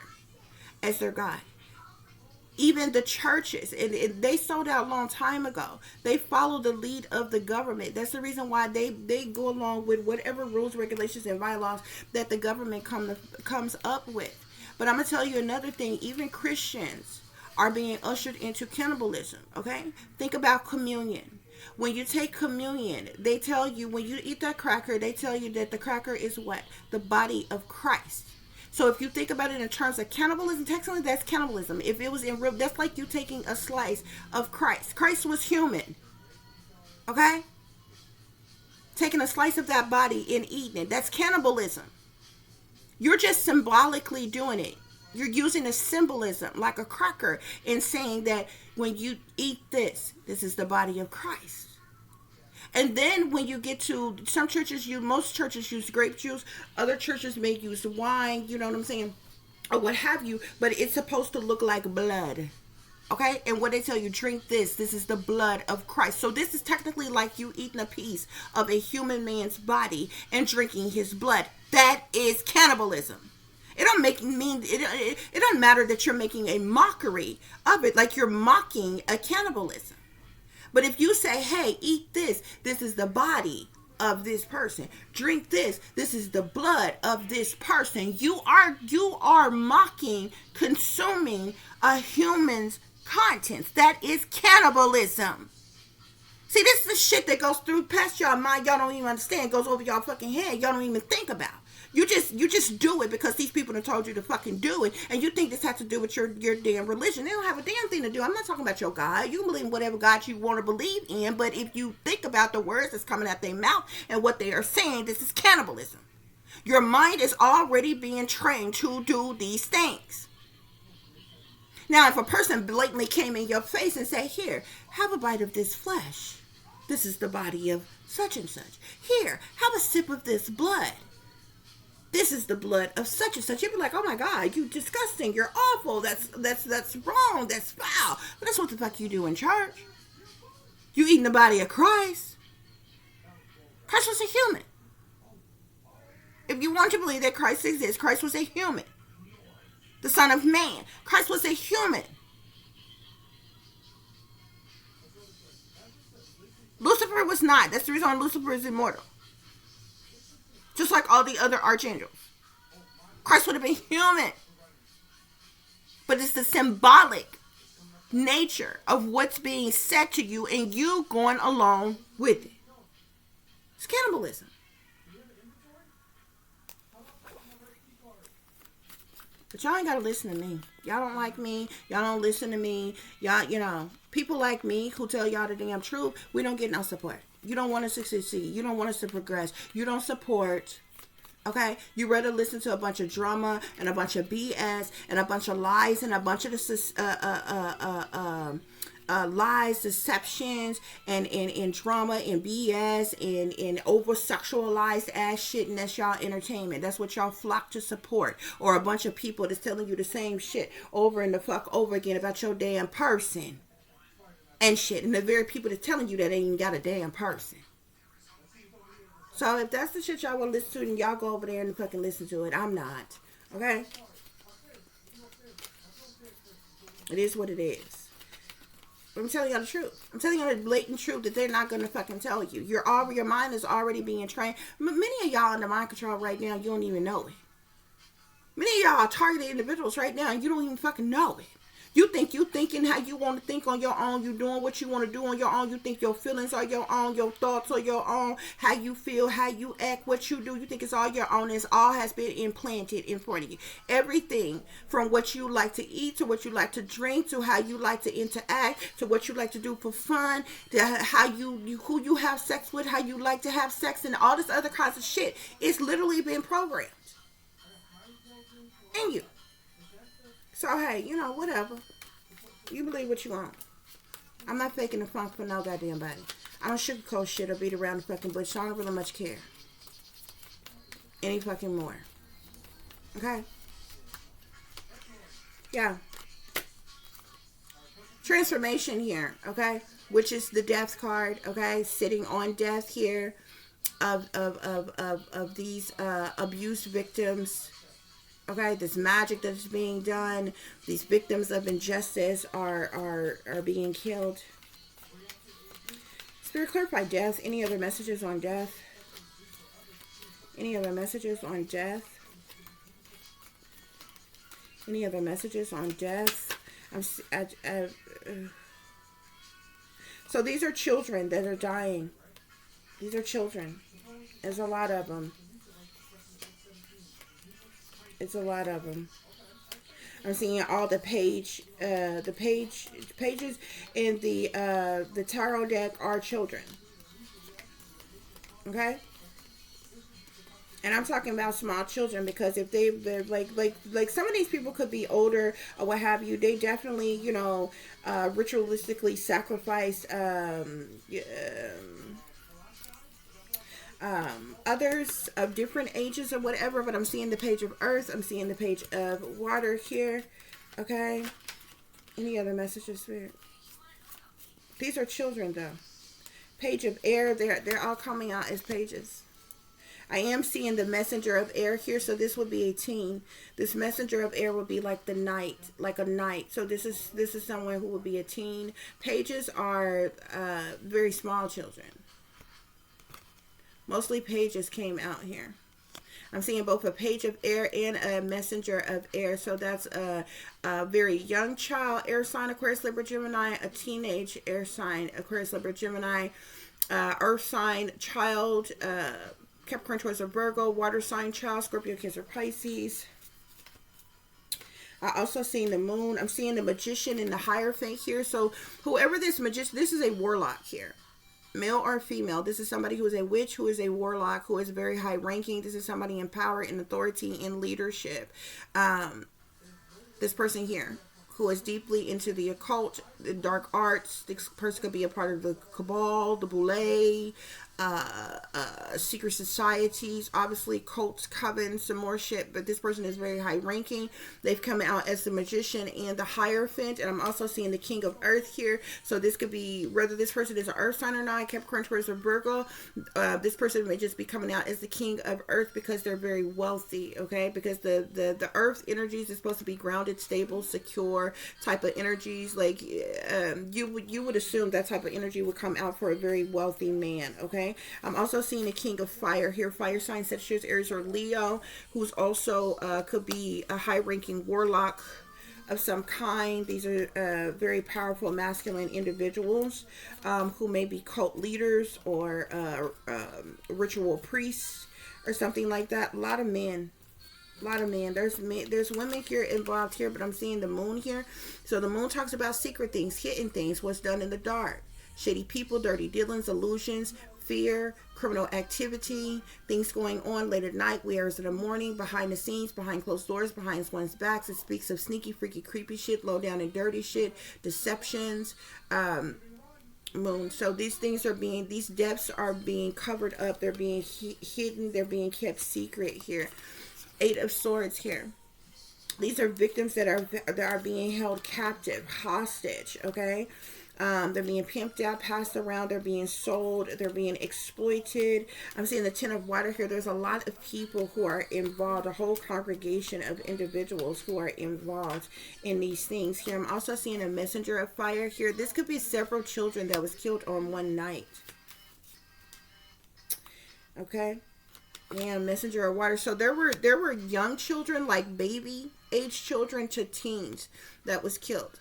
as their God. Even the churches, and they sold out a long time ago. They follow the lead of the government. That's the reason why they go along with whatever rules, regulations, and bylaws that the government comes up with. But I'm going to tell you another thing. Even Christians are being ushered into cannibalism, okay? Think about communion. When you take communion, they tell you, when you eat that cracker, they tell you that the cracker is what? The body of Christ. So if you think about it in terms of cannibalism, technically that's cannibalism. If it was in real, that's like you taking a slice of Christ. Christ was human. Okay? Taking a slice of that body and eating it. That's cannibalism. You're just symbolically doing it. You're using a symbolism like a cracker and saying that when you eat this, this is the body of Christ. And then when you get to some churches, most churches use grape juice. Other churches may use wine, you know what I'm saying? Or what have you. But it's supposed to look like blood. Okay? And what they tell you, drink this. This is the blood of Christ. So this is technically like you eating a piece of a human man's body and drinking his blood. That is cannibalism. It doesn't matter that you're making a mockery of it, like you're mocking a cannibalism. But if you say, hey, eat this, this is the body of this person. Drink this, this is the blood of this person. You are mocking, consuming a human's contents. That is cannibalism. See, this is the shit that goes through past y'all mind. Y'all don't even understand. It goes over y'all fucking head. Y'all don't even think about. You just do it because these people have told you to fucking do it, and you think this has to do with your damn religion. They don't have a damn thing to do. I'm not talking about your God. You can believe in whatever God you want to believe in, but if you think about the words that's coming out their mouth and what they are saying, this is cannibalism. Your mind is already being trained to do these things. Now, if a person blatantly came in your face and said, here, have a bite of this flesh. This is the body of such and such. Here, have a sip of this blood. This is the blood of such and such. You'd be like, oh my God, you disgusting. You're awful. That's wrong. That's foul. But that's what the fuck you do in church. You eating the body of Christ. Christ was a human. If you want to believe that Christ exists, Christ was a human. The Son of Man. Christ was a human. Lucifer was not. That's the reason why Lucifer is immortal. Just like all the other archangels. Christ would have been human. But it's the symbolic nature of what's being said to you and you going along with it. It's cannibalism. But y'all ain't gotta listen to me. Y'all don't like me. Y'all don't listen to me. Y'all, you know, people like me who tell y'all the damn truth, we don't get no support. You don't want us to succeed. You don't want us to progress. You don't support. Okay? You rather listen to a bunch of drama and a bunch of BS and a bunch of lies and a bunch of lies, deceptions, and drama and BS and over sexualized ass shit, and that's y'all entertainment. That's what y'all flock to support. Or a bunch of people that's telling you the same shit over and the fuck over again about your damn person and shit. And the very people that's telling you that ain't even got a damn person. So if that's the shit y'all want to listen to, then y'all go over there and fucking listen to it. I'm not. Okay? It is what it is. I'm telling y'all the truth. I'm telling y'all the blatant truth that they're not going to fucking tell you. Your mind is already being trained. Many of y'all under mind control right now, you don't even know it. Many of y'all are targeted individuals right now, and you don't even fucking know it. You think you thinking how you want to think on your own. You doing what you want to do on your own. You think your feelings are your own. Your thoughts are your own. How you feel, how you act, what you do. You think it's all your own. It's all has been implanted in front of you. Everything from what you like to eat to what you like to drink to how you like to interact to what you like to do for fun to how who you have sex with, how you like to have sex, and all this other kinds of shit. It's literally been programmed in you. So, hey, you know, whatever. You believe what you want. I'm not faking the funk for no goddamn body. I don't sugarcoat shit or beat around the fucking bush. So I don't really much care. Any fucking more. Okay? Yeah. Transformation here, okay? Which is the death card, okay? Sitting on death here of these abused victims. Okay, this magic that is being done, these victims of injustice are being killed. Spirit, clarify death. Any other messages on death? Any other messages on death? Any other messages on death? So these are children that are dying. These are children. There's a lot of them. It's a lot of them. I'm seeing all the pages in the tarot deck are children. Okay? And I'm talking about small children because if they're like some of these people could be older or what have you, they definitely, you know, ritualistically sacrifice others of different ages or whatever, but I'm seeing the page of earth. I'm seeing the page of water here. Okay. Any other messages, Spirit? These are children, though. Page of air. They're all coming out as pages. I am seeing the messenger of air here, so this would be a teen. This messenger of air would be like the knight, like a knight. So this is someone who would be a teen. Pages are very small children. Mostly pages came out here. I'm seeing both a page of air and a messenger of air. So that's a very young child, air sign, Aquarius, Libra, Gemini, a teenage air sign, Aquarius, Libra, Gemini, earth sign, child, Capricorn, Taurus, or Virgo, water sign, child, Scorpio, Cancer, Pisces. I also seen the moon. I'm seeing the magician and the Hierophant here. So whoever this magician, this is a warlock here. Male or female, this is somebody who is a witch, who is a warlock, who is very high ranking. This is somebody in power, in authority, in leadership. This person here, who is deeply into the occult, the dark arts. This person could be a part of the cabal, the boule, secret societies, obviously cults, covens, some more shit, but this person is very high ranking. They've come out as the magician and the Hierophant, and I'm also seeing the king of earth here. So this could be whether this person is an earth sign or not, Capricorn, Taurus, or Virgo. This person may just be coming out as the king of earth because they're very wealthy, okay? Because the earth energies is supposed to be grounded, stable, secure type of energies. Like you would assume that type of energy would come out for a very wealthy man, okay? I'm also seeing a king of fire here, fire sign, Sagittarius, Aries, or Leo, who's also could be a high-ranking warlock of some kind. These are very powerful masculine individuals who may be cult leaders or ritual priests or something like that. A lot of men. A lot of men. There's women here involved here, but I'm seeing the moon here. So the moon talks about secret things, hidden things, what's done in the dark. Shady people, dirty dealings, illusions, fear, criminal activity, things going on late at night, whereas in the morning, behind the scenes, behind closed doors, behind one's backs. It speaks of sneaky, freaky, creepy shit, low down and dirty shit, deceptions, moon. So these things are being, these depths are being covered up. They're being hidden. They're being kept secret here. Eight of Swords here. These are victims that are being held captive, hostage. Okay, they're being pimped out, passed around. They're being sold. They're being exploited. I'm seeing the Ten of Water here. There's a lot of people who are involved. A whole congregation of individuals who are involved in these things here. I'm also seeing a messenger of fire here. This could be several children that was killed on one night. Okay. Yeah, messenger of water. So there were young children, like baby age children to teens, that was killed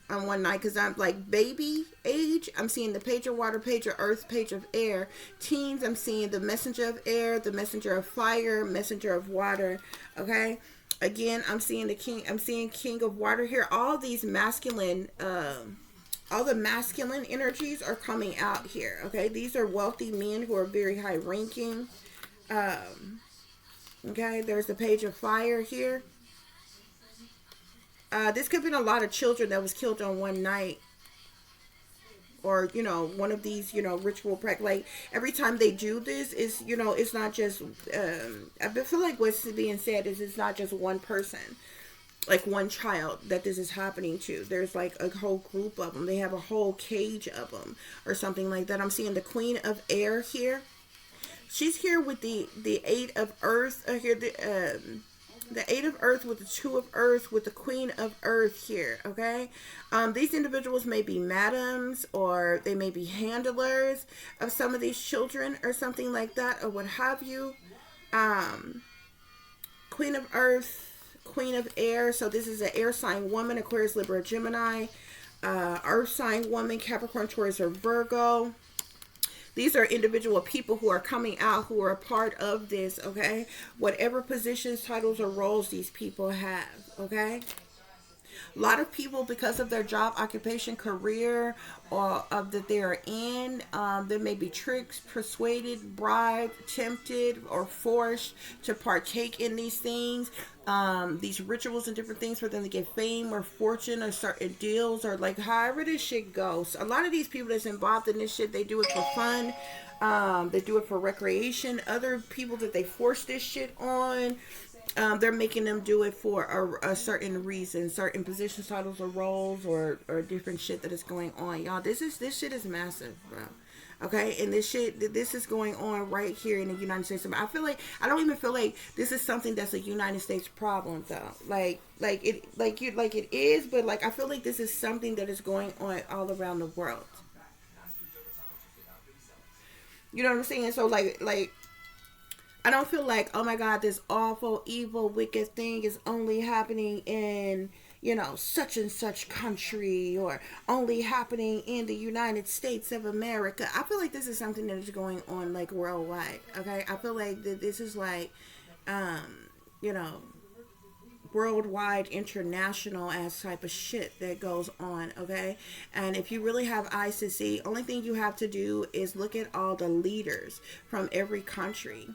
on one night. Because I'm like baby age, I'm seeing the page of water, page of earth, page of air. Teens, I'm seeing the messenger of air, the messenger of fire, messenger of water. Okay. Again, I'm seeing the king. I'm seeing king of water here. All these masculine, all the masculine energies are coming out here. Okay. These are wealthy men who are very high ranking. Okay, there's the page of fire here. This could have been a lot of children that was killed on one night. Or, you know, one of these, you know, ritual practice. Like, every time they do this, is, you know, it's not just, I feel like what's being said is it's not just one person. Like, one child that this is happening to. There's, like, a whole group of them. They have a whole cage of them. Or something like that. I'm seeing the Queen of Air here. She's here with the Eight of Earth. Here the Eight of Earth with the Two of Earth with the Queen of Earth here. Okay, these individuals may be madams, or they may be handlers of some of these children or something like that, or what have you. Queen of Earth, Queen of Air. So this is an air sign woman: Aquarius, Libra, Gemini. Earth sign woman: Capricorn, Taurus, or Virgo. These are individual people who are coming out, who are a part of this, okay? Whatever positions, titles, or roles these people have, okay? A lot of people, because of their job, occupation, career, or that they are in, they may be tricked, persuaded, bribed, tempted, or forced to partake in these things, these rituals and different things for them to get fame or fortune or certain deals, or like however this shit goes. A lot of these people that's involved in this shit, they do it for fun. They do it for recreation. Other people that they force this shit on, they're making them do it for a certain reason, certain positions, titles, or roles, or different shit that is going on. Y'all, this shit is massive, bro. Okay, and this is going on right here in the United States. I don't even feel like this is something that's a United States problem, though. Like it is, but like I feel like this is something that is going on all around the world. You know what I'm saying? So like I don't feel like, oh my God, this awful, evil, wicked thing is only happening in, you know, such and such country, or only happening in the United States of America. I feel like this is something that is going on like worldwide. Okay, I feel like that this is like, you know, worldwide, international ass type of shit that goes on. Okay, and if you really have eyes to see, only thing you have to do is look at all the leaders from every country.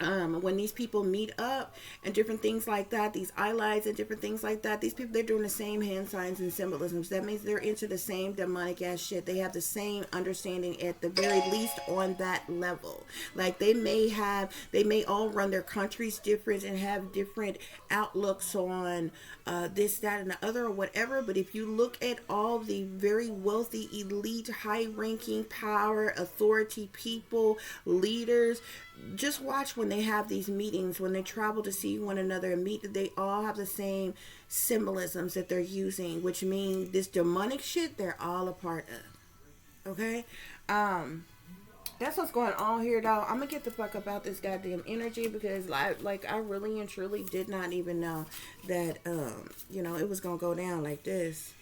When these people meet up and different things like that, these allies and different things like that, these people, they're doing the same hand signs and symbolisms. That means they're into the same demonic ass shit. They have the same understanding, at the very least, on that level. Like they may all run their countries different and have different outlooks on this, that, and the other, or whatever. But if you look at all the very wealthy, elite, high-ranking, power, authority people, leaders, just watch when they have these meetings, when they travel to see one another and meet, they all have the same symbolisms that they're using, which means this demonic shit, they're all a part of. Okay? That's what's going on here, though. I'm gonna get the fuck about this goddamn energy, because like I really and truly did not even know that, you know, it was gonna go down like this.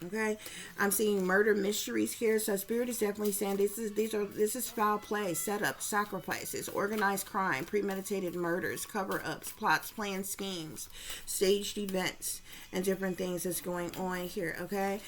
Okay, I'm seeing murder mysteries here. So spirit is definitely saying this is foul play, setup, sacrifices, organized crime, premeditated murders, cover ups, plots, plans, schemes, staged events, and different things that's going on here. Okay,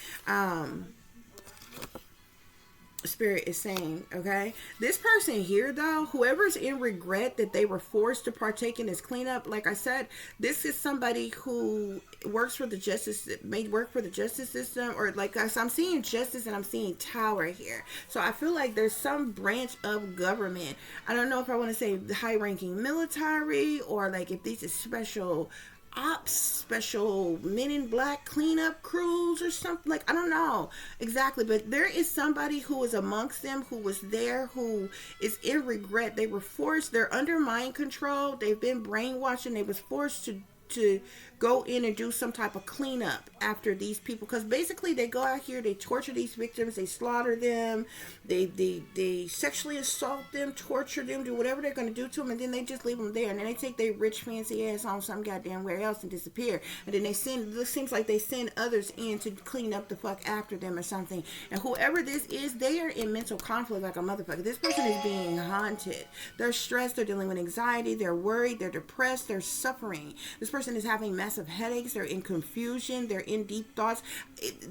spirit is saying, okay, this person here though, whoever's in regret that they were forced to partake in this cleanup, like I said, this is somebody who works for the justice, may work for the justice system, or like I'm seeing justice and I'm seeing tower here. So I feel like there's some branch of government. I don't know if I want to say high ranking military, or like if these are special ops, special men in black cleanup crews or something. Like, I don't know exactly, but there is somebody who is amongst them, who was there, who is in regret. They were forced, they're under mind control, they've been brainwashed, and they was forced to go in and do some type of cleanup after these people, because basically they go out here, they torture these victims, they slaughter them, they sexually assault them, torture them, do whatever they're going to do to them, and then they just leave them there, and then they take their rich fancy ass on some goddamn where else and disappear, and then they send, it seems like they send others in to clean up the fuck after them or something. And whoever this is, they are in mental conflict like a motherfucker. This person is being haunted, they're stressed, they're dealing with anxiety, they're worried, they're depressed, they're suffering. This person is having massive headaches, they're in confusion, they're in deep thoughts.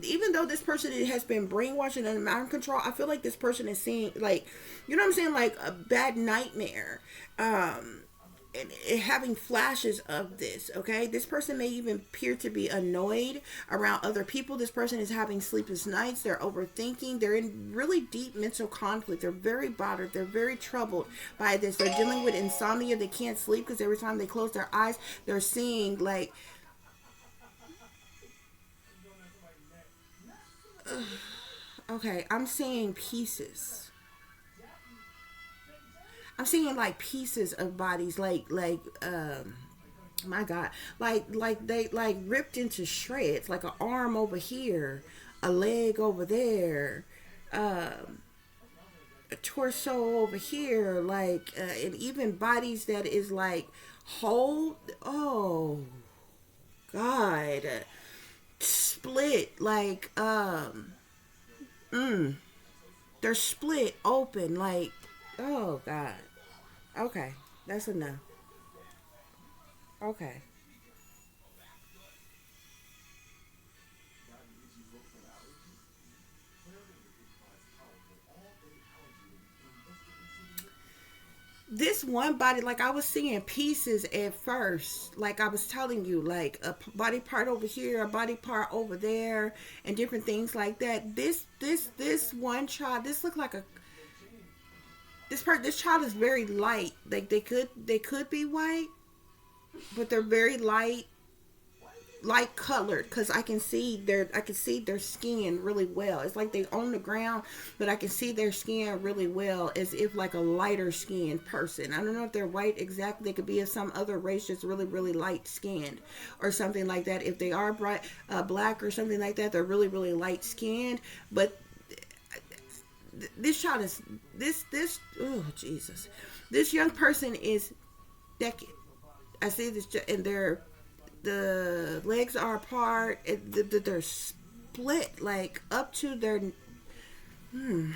Even though this person has been brainwashed and under mind control, I feel like this person is seeing, like, you know what I'm saying, like a bad nightmare, and having flashes of this. Okay, this person may even appear to be annoyed around other people. This person is having sleepless nights, they're overthinking, they're in really deep mental conflict, they're very bothered, they're very troubled by this, they're dealing with insomnia, they can't sleep because every time they close their eyes they're seeing like okay, I'm seeing pieces. I'm seeing like pieces of bodies, my God, like they like ripped into shreds, like an arm over here, a leg over there, a torso over here, like and even bodies that is like whole. Oh God, split like they're split open like, oh God. Okay, that's enough. Okay. This one body, like I was seeing pieces at first, like I was telling you, like a body part over here, a body part over there, and different things like that. This one child, this looked like a this child is very light. Like they could be white, but they're very light colored, because I can see their skin really well. It's like they on the ground, but I can see their skin really well, as if like a lighter skinned person. I don't know if they're white exactly. They could be of some other race, just really light skinned or something like that. If they are bright black or something like that, they're really light skinned. But this child is this oh Jesus, this young person is naked. I see this, and the legs are apart. They're split, like up to their. Hmm.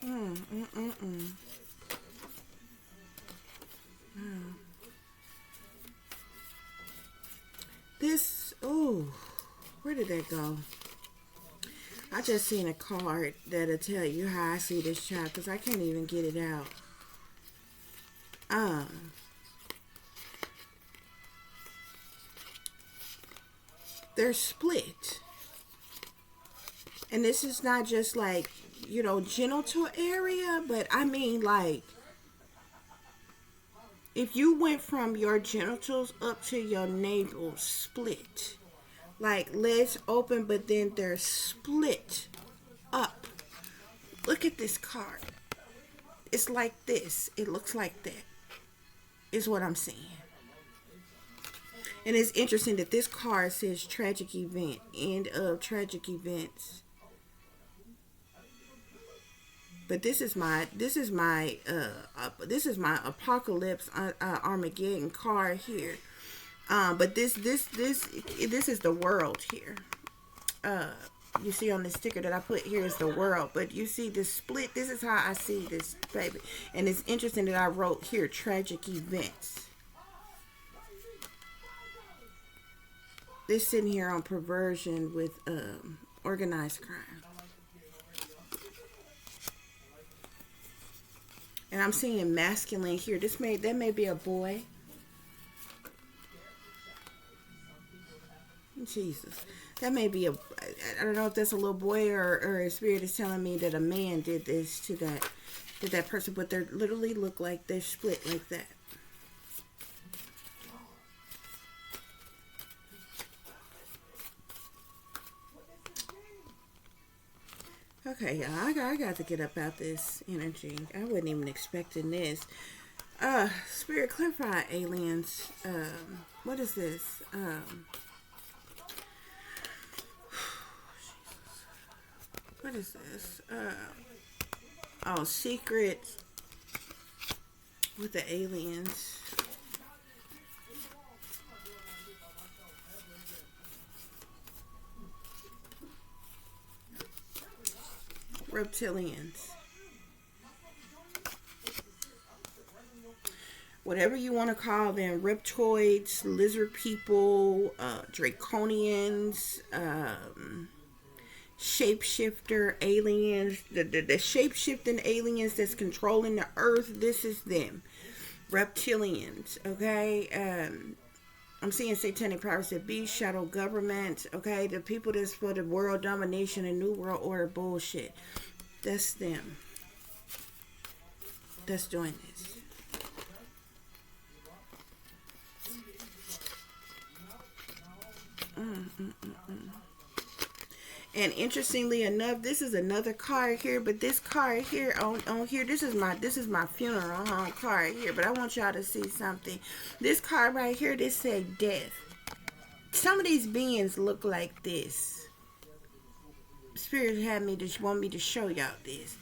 Mm, mm, mm, mm. Mm. This. Oh, where did that go? I just seen a card that'll tell you how I see this child, because I can't even get it out. Um, they're split. And this is not just like, genital area, but I mean like if you went from your genitals up to your navel, split. Like legs open, but then they're split up. Look at this card. It's like this. It looks like that. Is what I'm seeing. And it's interesting that this card says tragic event, end of tragic events. But this is my apocalypse Armageddon card here. But this is the world here. You see on the sticker that I put here is the world, but you see this split. This is how I see this, baby. And it's interesting that I wrote here tragic events. This sitting here on perversion with organized crime. And I'm seeing masculine here. That may be a boy. Jesus. That may be I don't know if that's a little boy or a spirit is telling me that a man did this to that person, but they literally look like they're split like that. Okay, y'all, I got to get up out this energy. I wasn't even expecting this. Spirit, clarify aliens. What is this? What is this? Secrets with the aliens. Reptilians. Whatever you want to call them, reptoids, lizard people, draconians, shapeshifter aliens, the shape-shifting aliens that's controlling the earth. This is them. Reptilians, okay? I'm seeing satanic powers that be, shadow government, okay? The people that's for the world domination and new world order bullshit. That's them. That's doing this. And interestingly enough, this is another card here, but this card here on here, this is my funeral home card here. But I want y'all to see something. This card right here, this say death. Some of these beings look like this. Spirit had me to want me to show y'all this.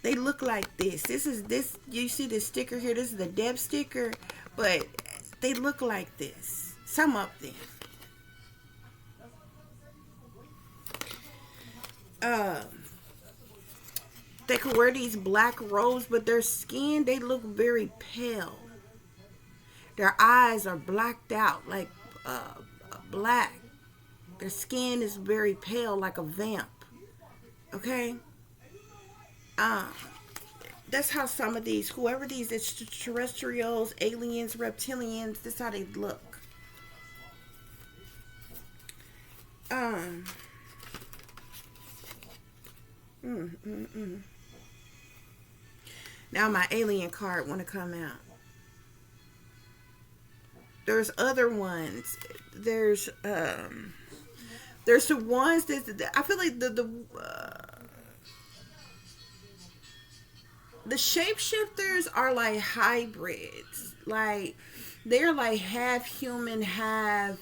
They look like this. This. You see this sticker here? This is the death sticker, but they look like this. Some of them. They could wear these black robes, but their skin, they look very pale. Their eyes are blacked out, like black. Their skin is very pale, like a vamp. Okay? That's how some of these, whoever these extraterrestrials, aliens, reptilians, that's how they look. Now my alien card want to come out. There's other ones. There's the ones that I feel like the shapeshifters are like hybrids. Like they're like half human, half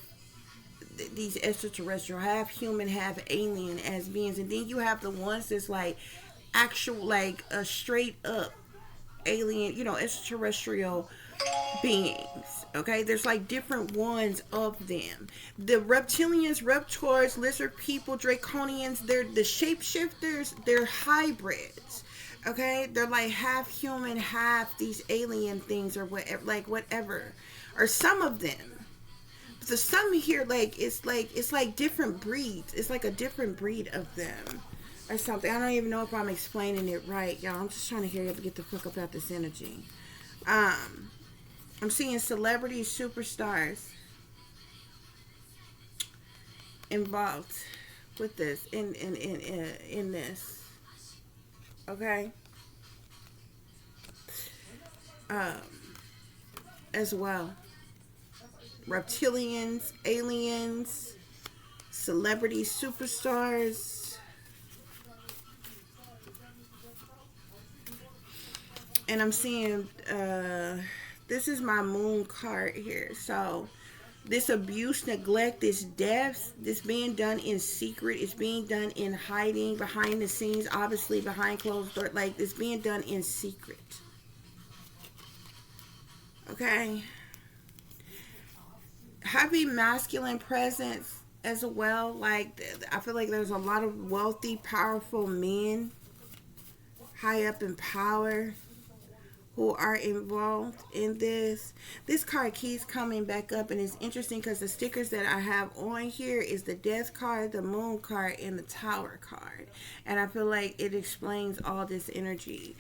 these extraterrestrial, half human, half alien as beings. And then you have the ones that's like actual, like a straight up alien, extraterrestrial beings. Okay, there's like different ones of them. The reptilians, reptoids, lizard people, draconians, they're the shapeshifters. They're hybrids. Okay, they're like half human, half these alien things, or whatever, or some of them. So some here, it's like different breeds. It's like a different breed of them or something. I don't even know if I'm explaining it right, y'all. I'm just trying to hear you get the fuck up out this energy. I'm seeing celebrities, superstars involved with this in this. Okay. As well. Reptilians, aliens, celebrity superstars. And I'm seeing this is my moon card here. So This abuse, neglect, this death, this being done in secret, it's being done in hiding, behind the scenes, obviously behind closed doors, like it's being done in secret. Okay. Heavy masculine presence as well. Like, I feel like there's a lot of wealthy, powerful men high up in power who are involved in this. This card keeps coming back up, and it's interesting because the stickers that I have on here is the death card, the moon card, and the tower card. And I feel like it explains all this energy.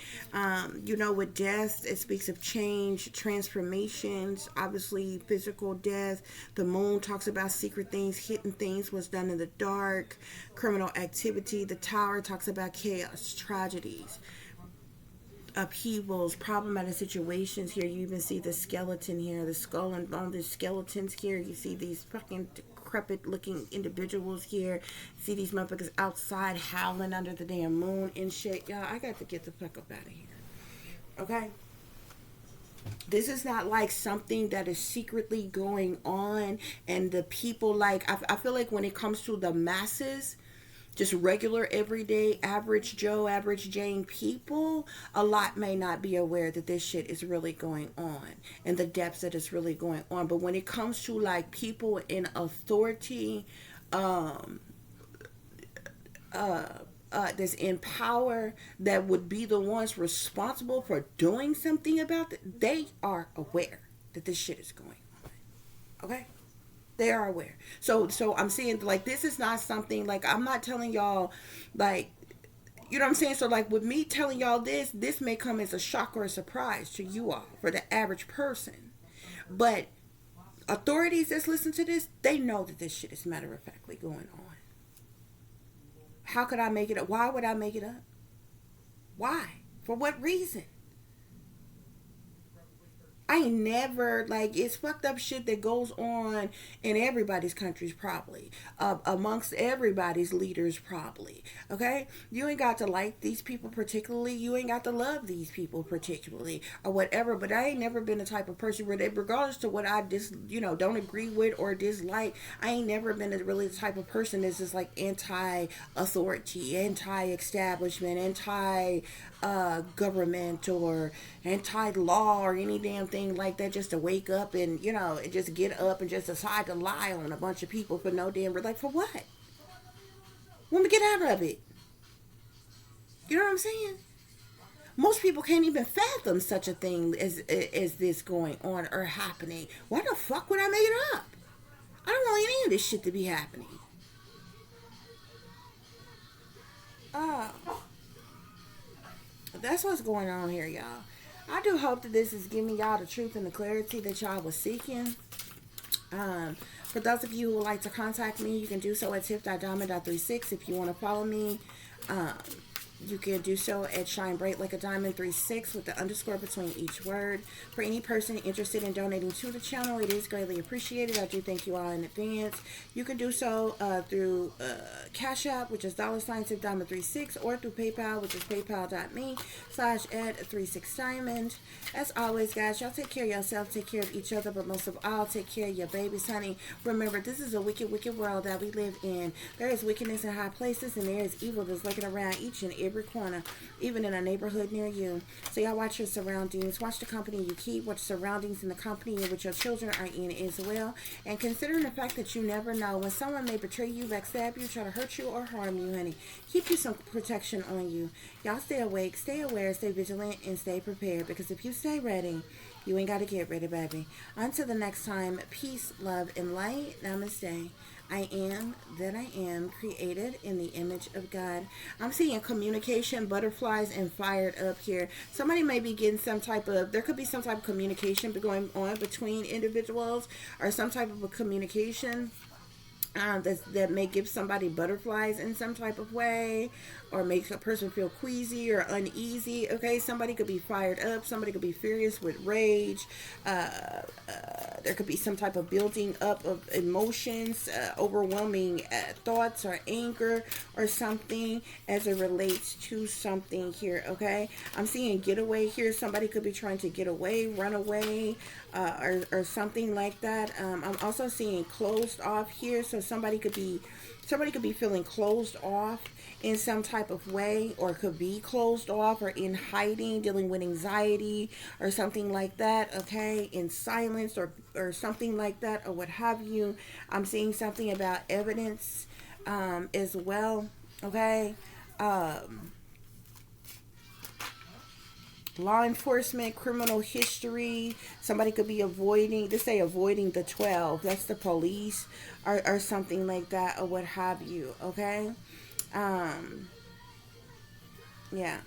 You know, with death, it speaks of change, transformations, obviously physical death. The moon talks about secret things, hidden things, what's done in the dark, criminal activity. The tower talks about chaos, tragedies, upheavals, problematic situations. Here you even see the skeleton here, the skull and bone, the skeletons here. You see these fucking decrepit looking individuals here. See these motherfuckers outside howling under the damn moon and shit. Y'all, I got to get the fuck up out of here. Okay? This is not like something that is secretly going on, and the people, like, I feel like when it comes to the masses, just regular, everyday, average Joe, average Jane people, a lot may not be aware that this shit is really going on and the depths that it's really going on. But when it comes to like people in authority, that's in power, that would be the ones responsible for doing something about it, they are aware that this shit is going on. Okay? They are aware. So I'm saying, like, this is not something, like, I'm not telling y'all, like, you know what I'm saying? So, like, with me telling y'all this may come as a shock or a surprise to you all, for the average person. But authorities that's listening to this, they know that this shit is matter-of-factly going on. How could I make it up? Why would I make it up? Why? For what reason? I ain't never, like, it's fucked up shit that goes on in everybody's countries, probably. Amongst everybody's leaders, probably. Okay? You ain't got to like these people particularly. You ain't got to love these people particularly. Or whatever. But I ain't never been the type of person where, regardless to what I don't agree with or dislike, I ain't never been really the type of person that's just, like, anti-authority, anti-establishment, anti-government, or anti-law, or any damn thing like that, just to wake up and, and just get up and just decide to lie on a bunch of people for no damn, like, for what? When we get out of it. You know what I'm saying? Most people can't even fathom such a thing as this going on or happening. Why the fuck would I make it up? I don't want any of this shit to be happening. That's what's going on here, y'all. I do hope that this is giving y'all the truth and the clarity that y'all was seeking. For those of you who would like to contact me, you can do so at tiff.diamond.36. If you want to follow me, you can do so at Shine Bright Like a Diamond 36 with the underscore between each word. For any person interested in donating to the channel, it is greatly appreciated. I do thank you all in advance. You can do so through Cash App, which is $tiff.diamond36, or through PayPal, which is paypal.me/@36diamond. As always, guys, y'all take care of yourself, take care of each other, but most of all, take care of your babies, honey. Remember, this is a wicked, wicked world that we live in. There is wickedness in high places, and there is evil that's lurking around each and every corner, even in a neighborhood near you. So y'all watch your surroundings, watch the company you keep, watch surroundings in the company in which your children are in as well. And considering the fact that you never know when someone may betray you, backstab you, try to hurt you, or harm you, honey, keep you some protection on you. Y'all stay awake, stay aware, stay vigilant, and stay prepared, because if you stay ready, you ain't got to get ready, baby. Until the next time, peace, love, and light. Namaste. I am that I am, created in the image of God. I'm seeing communication, butterflies, and fired up here. Somebody may be getting there could be some type of communication going on between individuals, or some type of a communication that may give somebody butterflies in some type of way. or makes a person feel queasy or uneasy. Okay, somebody could be fired up, somebody could be furious with rage. There could be some type of building up of emotions, overwhelming thoughts or anger or something as it relates to something here. Okay, I'm seeing getaway here. Somebody could be trying to get away, run away, or something like that. I'm also seeing closed off here, so somebody could be feeling closed off in some type of way, or could be closed off or in hiding, dealing with anxiety or something like that. Okay, in silence or something like that, or what have you. I'm seeing something about evidence as well. Okay, law enforcement, criminal history. Somebody could be avoiding, they say avoiding the 12, that's the police, or something like that, or what have you. Okay, yeah,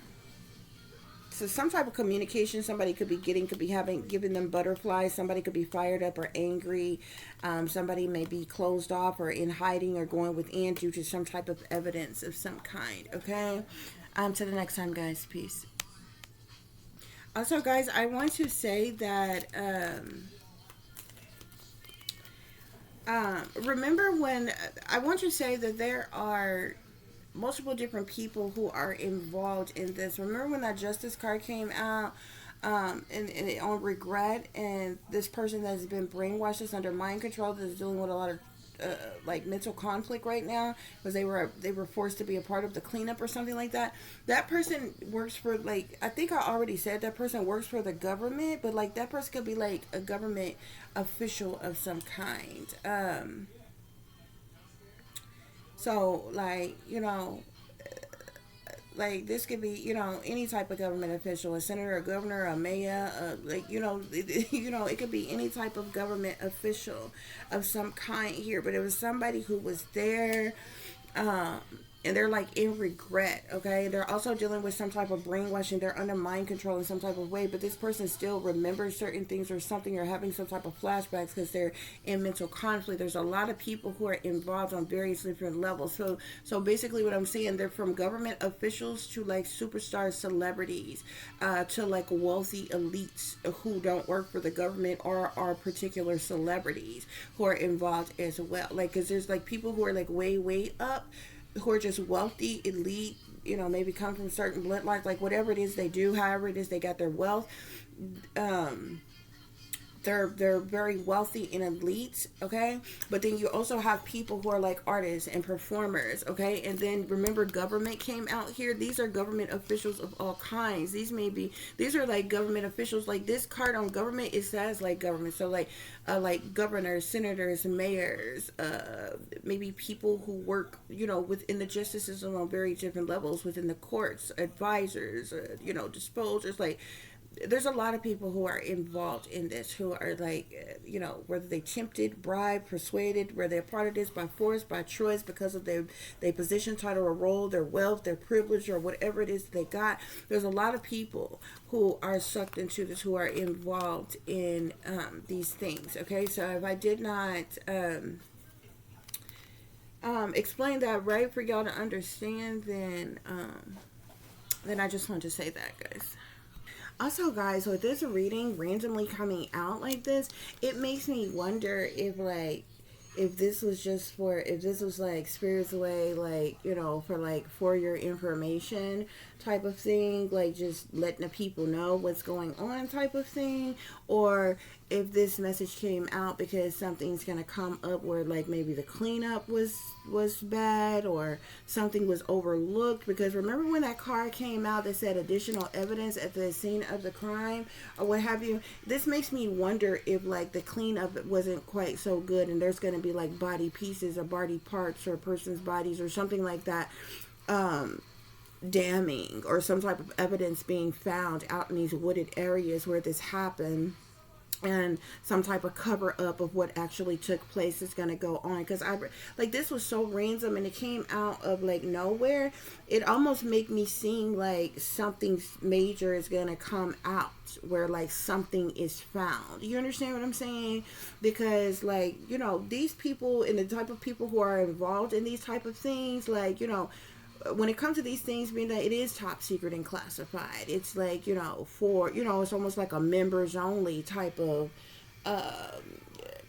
so some type of communication somebody could be getting, could be having, giving them butterflies. Somebody could be fired up or angry. Somebody may be closed off or in hiding or going within due to some type of evidence of some kind. Okay, till the next time, guys. Peace. Also, guys, I want to say that remember when I want to say that there are multiple different people who are involved in this. Remember when that justice card came out, and on regret, and this person that's been brainwashed, is under mind control, that's dealing with a lot of like mental conflict right now because they were forced to be a part of the cleanup or something like that. That person works for, like, I think I already said that person works for the government, but like that person could be like a government official of some kind. So like, like this could be, any type of government official, a senator, a governor, a mayor, like, it could be any type of government official of some kind here. But it was somebody who was there, and they're like in regret. Okay, they're also dealing with some type of brainwashing. They're under mind control in some type of way, but this person still remembers certain things or something, or having some type of flashbacks because they're in mental conflict. There's a lot of people who are involved on various different levels. So basically what I'm saying, they're from government officials to like superstar celebrities, to like wealthy elites who don't work for the government, or are particular celebrities who are involved as well. Like, because there's like people who are like way up, who are just wealthy, elite, maybe come from certain bloodlines, like whatever it is they do, however it is they got their wealth. They're very wealthy and elite. Okay, but then you also have people who are like artists and performers. Okay, and then remember, government came out here. These are government officials of all kinds. These are like government officials. Like this card on government, it says like government. So like governors, senators, mayors, maybe people who work, within the justice system on very different levels, within the courts, advisors, disposers, like. There's a lot of people who are involved in this, who are like, whether they tempted, bribed, persuaded, whether they're part of this by force, by choice, because of their position, title, or role, their wealth, their privilege, or whatever it is that they got. There's a lot of people who are sucked into this, who are involved in these things. Okay, so if I did not explain that right for y'all to understand, then I just want to say that, guys. Also, guys, with this reading randomly coming out like this, it makes me wonder if this was just if this was like Spirit's way, like, for your information type of thing, like just letting the people know what's going on type of thing, or if this message came out because something's gonna come up where like maybe the cleanup was bad, or something was overlooked. Because remember when that card came out that said additional evidence at the scene of the crime, or what have you. This makes me wonder if like the cleanup wasn't quite so good, and there's gonna be like body pieces or body parts or person's bodies or something like that, damning, or some type of evidence being found out in these wooded areas where this happened, and some type of cover up of what actually took place is going to go on. Because this was so random, and it came out of like nowhere. It almost make me seem like something major is going to come out, where like something is found. You understand what I'm saying? Because like, these people and the type of people who are involved in these type of things, like, when it comes to these things, being that it is top secret and classified, it's like, for, it's almost like a members only type of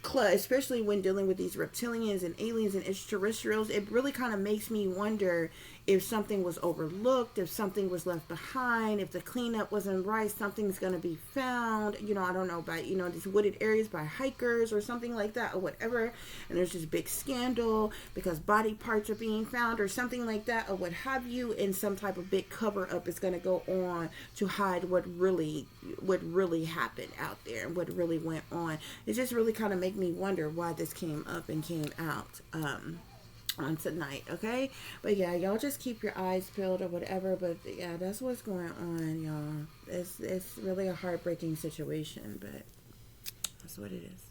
club, especially when dealing with these reptilians and aliens and extraterrestrials. It really kind of makes me wonder if something was overlooked, if something was left behind, if the cleanup wasn't right, something's going to be found, I don't know, by, these wooded areas by hikers or something like that or whatever. And there's this big scandal because body parts are being found or something like that or what have you. And some type of big cover up is going to go on to hide what really happened out there and what really went on. It just really kind of make me wonder why this came up and came out on tonight. Okay, but yeah, y'all just keep your eyes peeled or whatever. But yeah, that's what's going on, y'all. It's really a heartbreaking situation, but that's what it is.